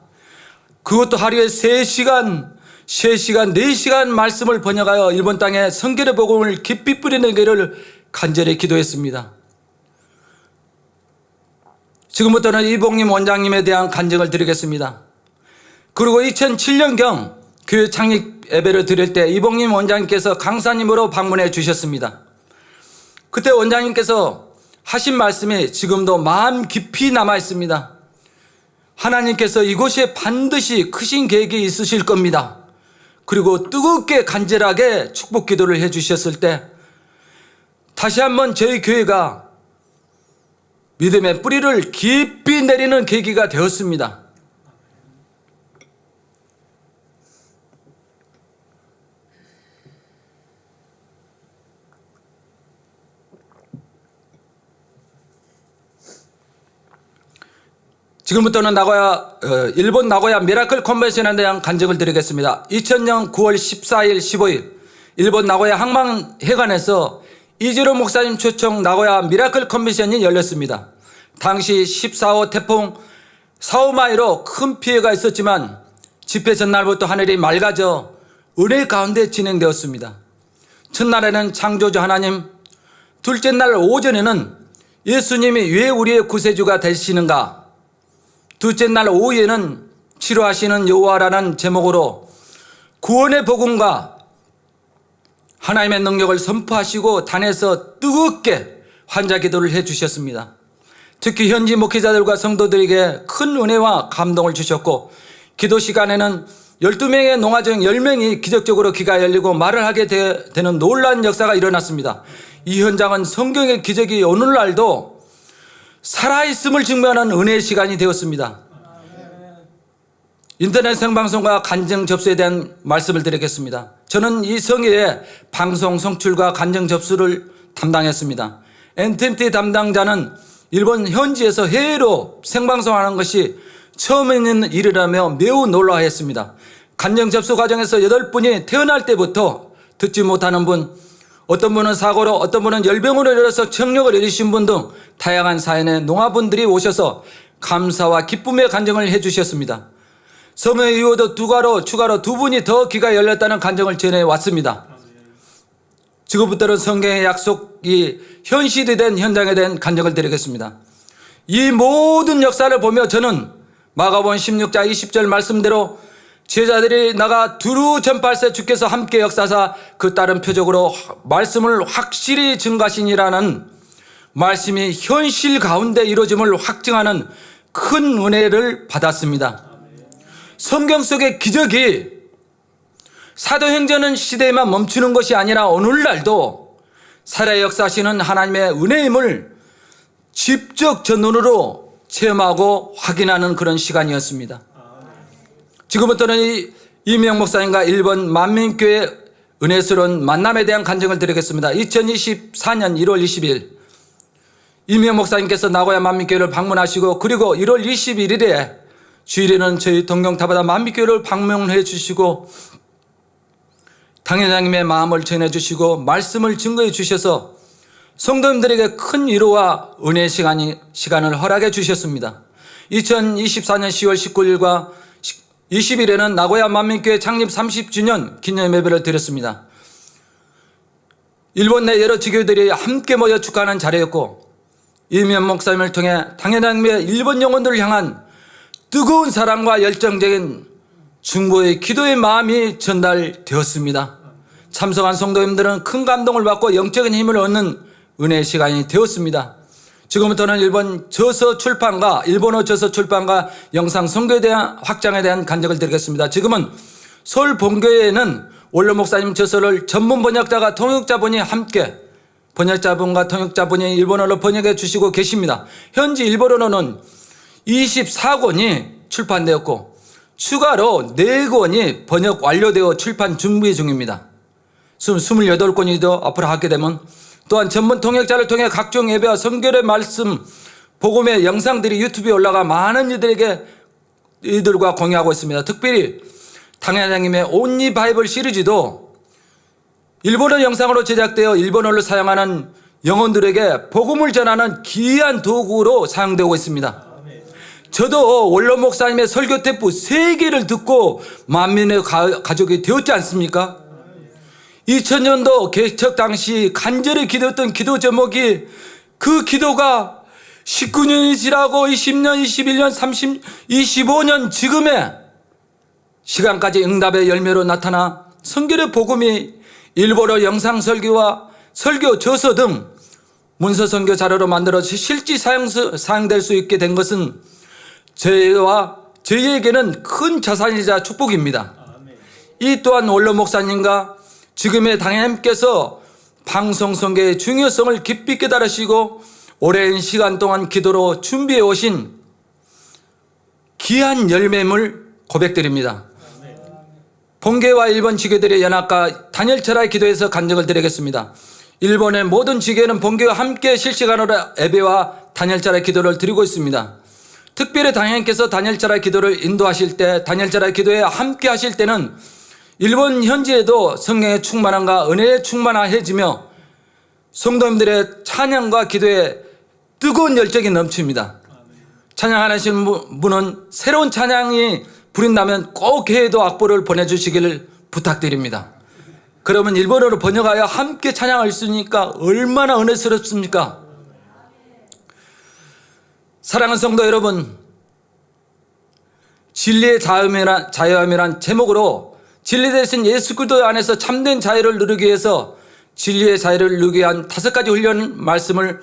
그것도 하루에 3시간 3시간, 4시간 말씀을 번역하여 일본 땅에 성결의 복음을 깊이 뿌리는 길을 간절히 기도했습니다. 지금부터는 이복림 원장님에 대한 간증을 드리겠습니다. 그리고 2007년경 교회 창립 예배를 드릴 때 이복림 원장님께서 강사님으로 방문해 주셨습니다. 그때 원장님께서 하신 말씀이 지금도 마음 깊이 남아 있습니다. 하나님께서 이곳에 반드시 크신 계획이 있으실 겁니다. 그리고 뜨겁게 간절하게 축복 기도를 해 주셨을 때 다시 한번 저희 교회가 믿음의 뿌리를 깊이 내리는 계기가 되었습니다. 지금부터는 일본 나고야 미라클 컨벤션에 대한 간증을 드리겠습니다. 2000년 9월 14일, 15일 일본 나고야 항만회관에서 이재로 목사님 초청 나고야 미라클 컨벤션이 열렸습니다. 당시 14호 태풍 사오마이로 큰 피해가 있었지만 집회 전날부터 하늘이 맑아져 은혜 가운데 진행되었습니다. 첫날에는 창조주 하나님, 둘째 날 오전에는 예수님이 왜 우리의 구세주가 되시는가, 둘째 날 오후에는 치료하시는 여호와라는 제목으로 구원의 복음과 하나님의 능력을 선포하시고 단에서 뜨겁게 환자 기도를 해 주셨습니다. 특히 현지 목회자들과 성도들에게 큰 은혜와 감동을 주셨고 기도 시간에는 12명의 농아 중 10명이 기적적으로 귀가 열리고 말을 하게 되는 놀라운 역사가 일어났습니다. 이 현장은 성경의 기적이 오늘날도 살아있음을 증명하는 은혜의 시간이 되었습니다. 인터넷 생방송과 간증 접수에 대한 말씀을 드리겠습니다. 저는 이 성회의 방송 송출과 간증 접수를 담당했습니다. NTT 담당자는 일본 현지에서 해외로 생방송하는 것이 처음 있는 일이라며 매우 놀라워했습니다. 간증 접수 과정에서 8분이 태어날 때부터 듣지 못하는 분, 어떤 분은 사고로, 어떤 분은 열병으로 일어서 청력을 잃으신 분 등 다양한 사연의 농아분들이 오셔서 감사와 기쁨의 간증을 해주셨습니다. 성회 이후에도 추가로 2분이 더 귀가 열렸다는 간증을 전해왔습니다. 지금부터는 성경의 약속이 현실이 된 현장에 대한 간증을 드리겠습니다. 이 모든 역사를 보며 저는 마가복음 16장 20절 말씀대로 제자들이 나가 두루 전파할세 주께서 함께 역사사 그 따른 표적으로 말씀을 확실히 증가하시니라는 말씀이 현실 가운데 이루어짐을 확증하는 큰 은혜를 받았습니다. 성경 속의 기적이 사도행전 시대에만 멈추는 것이 아니라 오늘날도 살아 역사하시는 하나님의 은혜임을 직접 저 눈으로 체험하고 확인하는 그런 시간이었습니다. 지금부터는 이명 목사님과 일본 만민교회 은혜스러운 만남에 대한 간증을 드리겠습니다. 2024년 1월 20일 이명 목사님께서 나고야 만민교회를 방문하시고 그리고 1월 21일에 주일에는 저희 동경타바다 만민교회를 방문해 주시고 당회장님의 마음을 전해 주시고 말씀을 증거해 주셔서 성도님들에게 큰 위로와 은혜의 시간을 허락해 주셨습니다. 2024년 10월 19일과 20일에는 나고야 만민교회 창립 30주년 기념 예배를 드렸습니다. 일본 내 여러 지교들이 함께 모여 축하하는 자리였고 이명 목사님을 통해 당회장님의 일본 영혼들을 향한 뜨거운 사랑과 열정적인 중보의 기도의 마음이 전달되었습니다. 참석한 성도님들은 큰 감동을 받고 영적인 힘을 얻는 은혜의 시간이 되었습니다. 지금부터는 일본어 저서 출판과 영상 선교에 대한 확장에 대한 간증을 드리겠습니다. 지금은 서울 본교회에는 원로 목사님 저서를 전문 번역자가 통역자분이 함께 번역자분과 통역자분이 일본어로 번역해 주시고 계십니다. 현지 일본어로는 24권이 출판되었고 추가로 4권이 번역 완료되어 출판 준비 중입니다. 28권이 더 앞으로 하게 되면 또한 전문 통역자를 통해 각종 예배와 선교의 말씀, 복음의 영상들이 유튜브에 올라가 많은 이들과 공유하고 있습니다. 특별히 당회장님의 온리 바이블 시리즈도 일본어 영상으로 제작되어 일본어를 사용하는 영혼들에게 복음을 전하는 귀한 도구로 사용되고 있습니다. 저도 원로 목사님의 설교 테이프 3개를 듣고 만민의 가족이 되었지 않습니까? 2000년도 개척 당시 간절히 기도했던 기도 제목이, 그 기도가 19년이 지나고 20년, 21년, 30, 25년 지금의 시간까지 응답의 열매로 나타나 성결의 복음이 일본어 영상 설교와 설교 저서 등 문서 선교 자료로 만들어 실제 사용될 수 있게 된 것은 저희와 저희에게는 큰 자산이자 축복입니다. 이 또한 원로 목사님과 지금의 당회님께서 방송 선교의 중요성을 깊이 깨달으시고 오랜 시간 동안 기도로 준비해 오신 귀한 열매물 고백드립니다. 본교와 일본 지교들의 연합과 단열철학 기도에서 간증을 드리겠습니다. 일본의 모든 지교는 본교와 함께 실시간으로 예배와 단열철학 기도를 드리고 있습니다. 특별히 당회님께서 단열철학 기도를 인도하실 때, 단열철학 기도에 함께 하실 때는 일본 현지에도 성령의 충만함과 은혜의 충만해지며 성도님들의 찬양과 기도에 뜨거운 열정이 넘칩니다. 찬양하시는 분은 새로운 찬양이 부린다면 꼭 해외도 악보를 보내주시기를 부탁드립니다. 그러면 일본어로 번역하여 함께 찬양할 수 있으니까 얼마나 은혜스럽습니까? 사랑하는 성도 여러분, 진리의 자유함이란 제목으로 진리 대신 예수 그리스도 안에서 참된 자유를 누리기 위해서 진리의 자유를 누리기 위한 5가지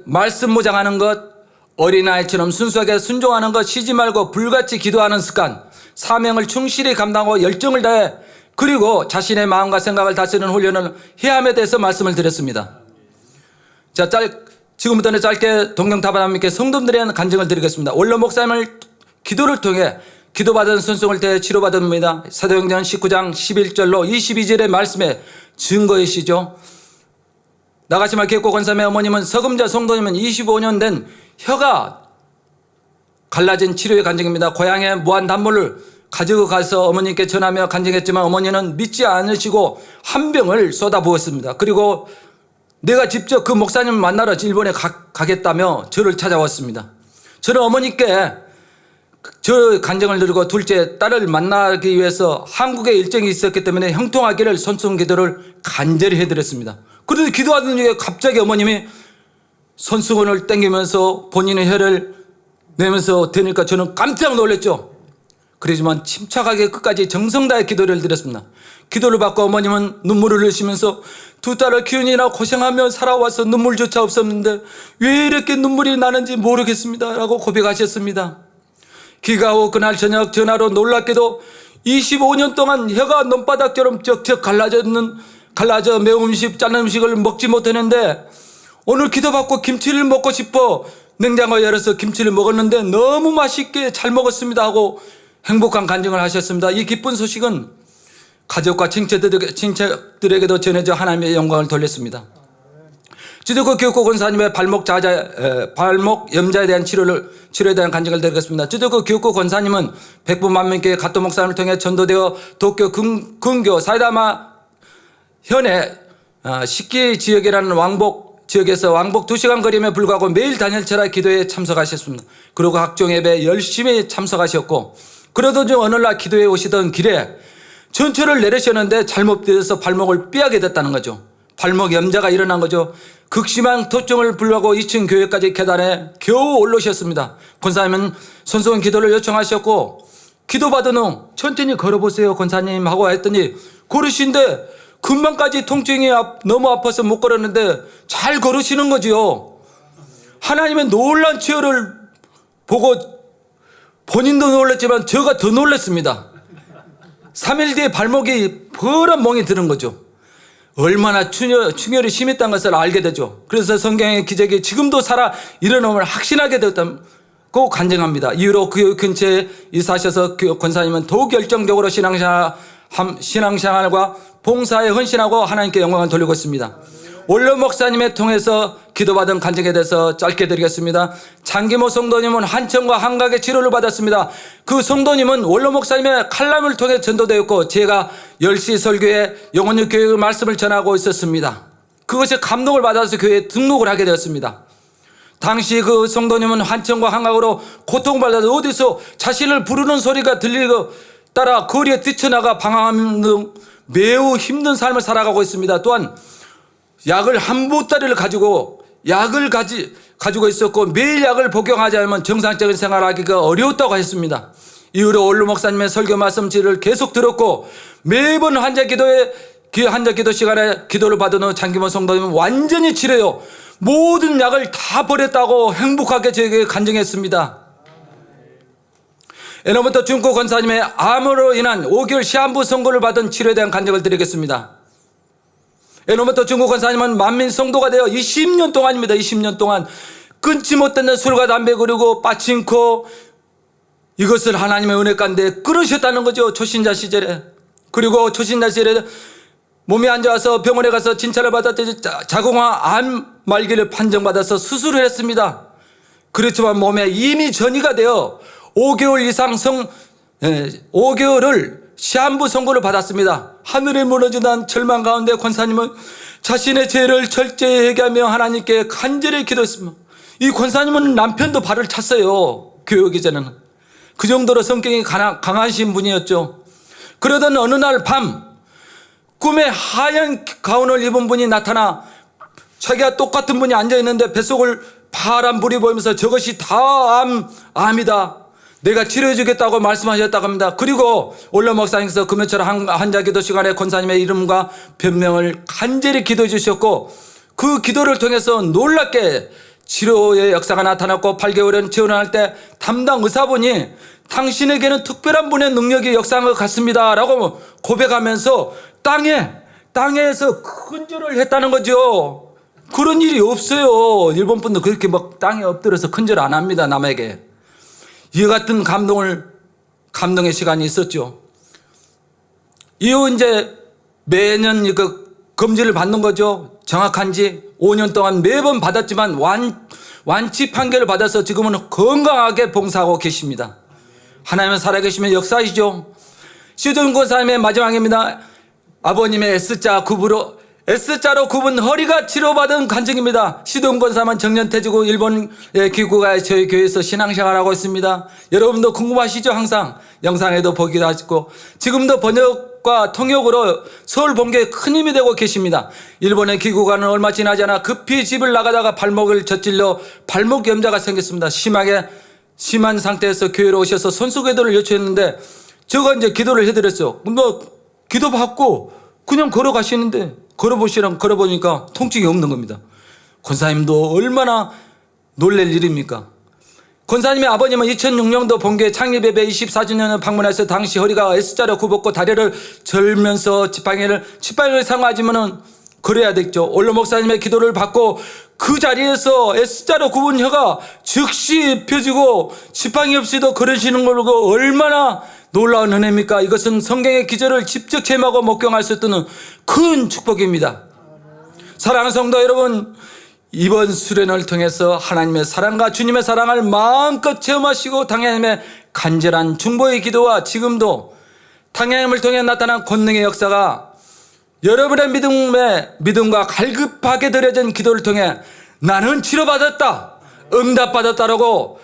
말씀 모장하는 것, 어린아이처럼 순수하게 순종하는 것, 쉬지 말고 불같이 기도하는 습관, 사명을 충실히 감당하고 열정을 다해, 그리고 자신의 마음과 생각을 다스리는 훈련을 해야 함에 대해서 말씀을 드렸습니다. 자, 지금부터는 짧게 동경타반함께 성도들의 간증을 드리겠습니다. 원로 목사님을 기도를 통해 기도받은 손송을 대해 치료받습니다. 사도행전 19장 11절로 22절의 말씀에 증거이시죠. 나가시마 기획고 권사님의 어머님은 서금자 성도님은 25년 된 혀가 갈라진 치료의 간증입니다. 고향에 무한 단물을 가지고 가서 어머님께 전하며 간증했지만 어머니는 믿지 않으시고 한 병을 쏟아부었습니다. 그리고 내가 직접 그 목사님을 만나러 일본에 가겠다며 저를 찾아왔습니다. 저는 어머니께 저 간증을 드리고 둘째 딸을 만나기 위해서 한국에 일정이 있었기 때문에 형통하기를 손송 기도를 간절히 해드렸습니다. 그런데 기도하던 중에 갑자기 어머님이 손수건을 땡기면서 본인의 혀를 내면서 되니까 저는 깜짝 놀랐죠. 그렇지만 침착하게 끝까지 정성 다해 기도를 드렸습니다. 기도를 받고 어머님은 눈물을 흘리시면서 두 딸을 키우느라 고생하며 살아와서 눈물조차 없었는데 왜 이렇게 눈물이 나는지 모르겠습니다 라고 고백하셨습니다. 기가 후 그날 저녁 전화로 놀랍게도 25년 동안 혀가 논바닥처럼 쩍쩍 갈라져 매운 음식, 짠 음식을 먹지 못했는데 오늘 기도받고 김치를 먹고 싶어 냉장고 열어서 김치를 먹었는데 너무 맛있게 잘 먹었습니다 하고 행복한 간증을 하셨습니다. 이 기쁜 소식은 가족과 친척들에게도 전해져 하나님의 영광을 돌렸습니다. 주도교 교육고 권사님의 발목 염자에 대한 치료에 대한 간증을 드리겠습니다. 주도교 교육고 권사님은 백분만명교회 갓도 목사님을 통해 전도되어 도쿄 근교 사이다마 현의 식기 지역이라는 왕복 지역에서 왕복 2시간 거리임에 불구하고 매일 단열철학 기도에 참석하셨습니다. 그리고 각종 예배에 열심히 참석하셨고 그러던 중 어느 날 기도에 오시던 길에 전철을 내리셨는데 잘못되어서 발목을 삐하게 됐다는 거죠. 발목 염자가 일어난 거죠. 극심한 통증을 불구하고 2층 교회까지 계단에 겨우 올라오셨습니다. 권사님은 손수건 기도를 요청하셨고 기도받은 후 천천히 걸어보세요 권사님 하고 했더니 걸으신데 금방까지 통증이 너무 아파서 못 걸었는데 잘 걸으시는 거지요. 하나님의 놀란 치유를 보고 본인도 놀랐지만 제가 더 놀랐습니다. 3일 뒤에 발목이 퍼런 멍이 드는 거죠. 얼마나 충혈이 심했다는 것을 알게 되죠. 그래서 성경의 기적이 지금도 살아 일어남을 확신하게 되었다고 간증합니다. 이후로 그 근처에 이사하셔서 권사님은 더욱 열정적으로 신앙생활과 봉사에 헌신하고 하나님께 영광을 돌리고 있습니다. 원로 목사님을 통해서 기도받은 간증에 대해서 짧게 드리겠습니다. 장기모 성도님은 한청과 한각의 치료를 받았습니다. 그 성도님은 원로 목사님의 칼럼을 통해 전도되었고 제가 10시 설교에 영혼육 교육의 말씀을 전하고 있었습니다. 그것에 감동을 받아서 교회에 등록을 하게 되었습니다. 당시 그 성도님은 환청과 한각으로 고통받아서 어디서 자신을 부르는 소리가 들리고 따라 거리에 뛰쳐나가 방황하는 등 매우 힘든 삶을 살아가고 있습니다. 또한 약을 한 보따리를 가지고 가지고 있었고 매일 약을 복용하지 않으면 정상적인 생활을 하기가 어려웠다고 했습니다. 이후로 원로 목사님의 설교 말씀지를 계속 들었고 매번 환자 기도 시간에 기도를 받은 후 장기모 성도님은 완전히 치료요 모든 약을 다 버렸다고 행복하게 저에게 간증했습니다. 예로부터 중고 권사님의 암으로 인한 5개월 시한부 선고를 받은 치료에 대한 간증을 드리겠습니다. 예로부터 중고 권사님은 만민 성도가 되어 20년 동안입니다. 20년 동안 끊지 못했는 술과 담배 그리고 빠친코 이것을 하나님의 은혜 가운데 끊으셨다는 거죠. 초신자 시절에. 그리고 초신자 시절에 몸이 안 좋아서 병원에 가서 진찰을 받았더니 자궁암 암 말기를 판정받아서 수술을 했습니다. 그렇지만 몸에 이미 전이가 되어 5개월 이상 5개월을 시한부 선고를 받았습니다. 하늘에 무너지는 절망 가운데 권사님은 자신의 죄를 철저히 회개하며 하나님께 간절히 기도했습니다. 이 권사님은 남편도 발을 찼어요. 교육이 전에는. 그 정도로 성격이 강하신 분이었죠. 그러던 어느 날 밤 꿈에 하얀 가운을 입은 분이 나타나 자기가 똑같은 분이 앉아있는데 뱃속을 파란 불이 보이면서 저것이 다 암이다. 내가 치료해 주겠다고 말씀하셨다고 합니다. 그리고 원로 목사님께서 금요철 환자 기도 시간에 권사님의 이름과 변명을 간절히 기도해 주셨고 그 기도를 통해서 놀랍게 치료의 역사가 나타났고 8개월은 재혼할 때 담당 의사분이 당신에게는 특별한 분의 능력이 역사한 것 같습니다 라고 고백하면서 땅에서 큰절을 했다는 거죠. 그런 일이 없어요. 일본 분도 그렇게 막 땅에 엎드려서 큰절 안 합니다. 남에게. 이와 같은 감동의 시간이 있었죠. 이후 이제 매년 검진을 받는 거죠. 정확한지 5년 동안 매번 받았지만 완치 판결을 받아서 지금은 건강하게 봉사하고 계십니다. 하나님은 살아계시면 역사이죠. 시돈 권사님의 마지막입니다. 아버님의 S자로 굽은 허리가 치료받은 간증입니다. 시돈 권사만 정년퇴직후 일본에 귀국하여 저희 교회에서 신앙생활하고 있습니다. 여러분도 궁금하시죠? 항상 영상에도 보기도 하시고 지금도 번역과 통역으로 서울 본교에 큰 힘이 되고 계십니다. 일본에 귀국하는 얼마 지나지 않아 급히 집을 나가다가 발목을 젖질러 발목 염좌가 생겼습니다. 심한 상태에서 교회로 오셔서 손수기도를 요청했는데 제가 이제 기도를 해드렸어요. 기도 받고 그냥 걸어가시는데 걸어보니까 통증이 없는 겁니다. 권사님도 얼마나 놀랄 일입니까? 권사님의 아버님은 2006년도 본교회 창립예배 24주년을 방문해서 당시 허리가 S자로 굽었고 다리를 절면서 지팡이를 사용하지만은 그래야 됐죠. 원로 목사님의 기도를 받고 그 자리에서 S자로 굽은 혀가 즉시 펴지고 지팡이 없이도 걸으시는 걸로 얼마나 놀라운 은혜입니까? 이것은 성경의 기절을 직접 체험하고 목경할 수 있는 큰 축복입니다. 사랑하는 성도 여러분, 이번 수련을 통해서 하나님의 사랑과 주님의 사랑을 마음껏 체험하시고 당야님의 간절한 중보의 기도와 지금도 당야님을 통해 나타난 권능의 역사가 여러분의 믿음과 갈급하게 드려진 기도를 통해 나는 치료받았다, 응답받았다라고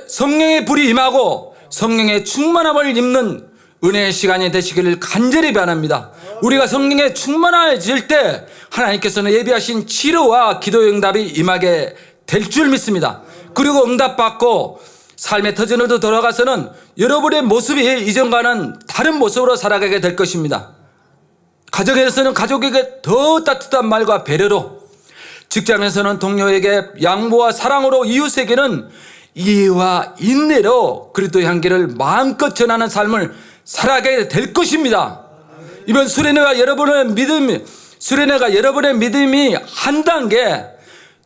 성령의 불이 임하고 성령의 충만함을 입는 은혜의 시간이 되시기를 간절히 바랍니다. 우리가 성령에 충만해질 때 하나님께서는 예비하신 치료와 기도의 응답이 임하게 될 줄 믿습니다. 그리고 응답받고 삶의 터전으로 돌아가서는 여러분의 모습이 이전과는 다른 모습으로 살아가게 될 것입니다. 가정에서는 가족에게 더 따뜻한 말과 배려로, 직장에서는 동료에게 양보와 사랑으로, 이웃에게는 이해와 인내로 그리스도의 향기를 마음껏 전하는 삶을 살아가게 될 것입니다. 이번 수련회가 여러분의 믿음이 한 단계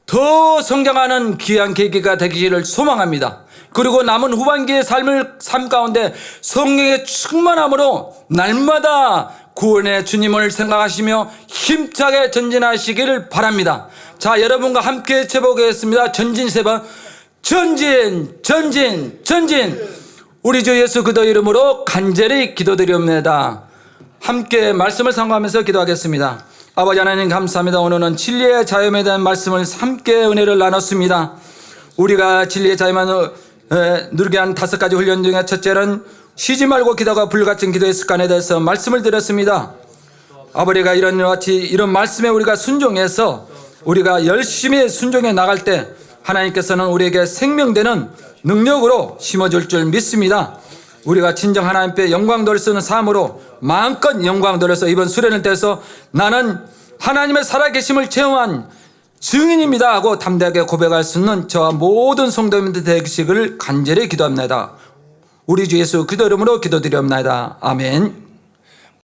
더 성장하는 귀한 계기가 되기를 소망합니다. 그리고 남은 후반기의 삶 가운데 성령의 충만함으로 날마다 구원의 주님을 생각하시며 힘차게 전진하시기를 바랍니다. 자, 여러분과 함께 외쳐보겠습니다. 전진 세 번. 전진. 우리 주 예수 그리스도 이름으로 간절히 기도드립니다. 함께 말씀을 상고하면서 기도하겠습니다. 아버지 하나님 감사합니다. 오늘은 진리의 자유에 대한 말씀을 함께 은혜를 나눴습니다. 우리가 진리의 자유만 누리게 한 5가지 훈련 중에 첫째는 쉬지 말고 기도가 불같은 기도의 습관에 대해서 말씀을 드렸습니다. 아버지가 이런 말씀에 우리가 순종해서 우리가 열심히 순종해 나갈 때 하나님께서는 우리에게 생명되는 능력으로 심어줄 줄 믿습니다. 우리가 진정 하나님께 영광 돌릴 수 있는 삶으로 마음껏 영광 돌려서 이번 수련을 통해서 나는 하나님의 살아계심을 체험한 증인입니다 하고 담대하게 고백할 수 있는 저와 모든 성도님들 되시기를 간절히 기도합니다. 우리 주 예수 그리스도 이름으로 기도드리옵나이다. 아멘.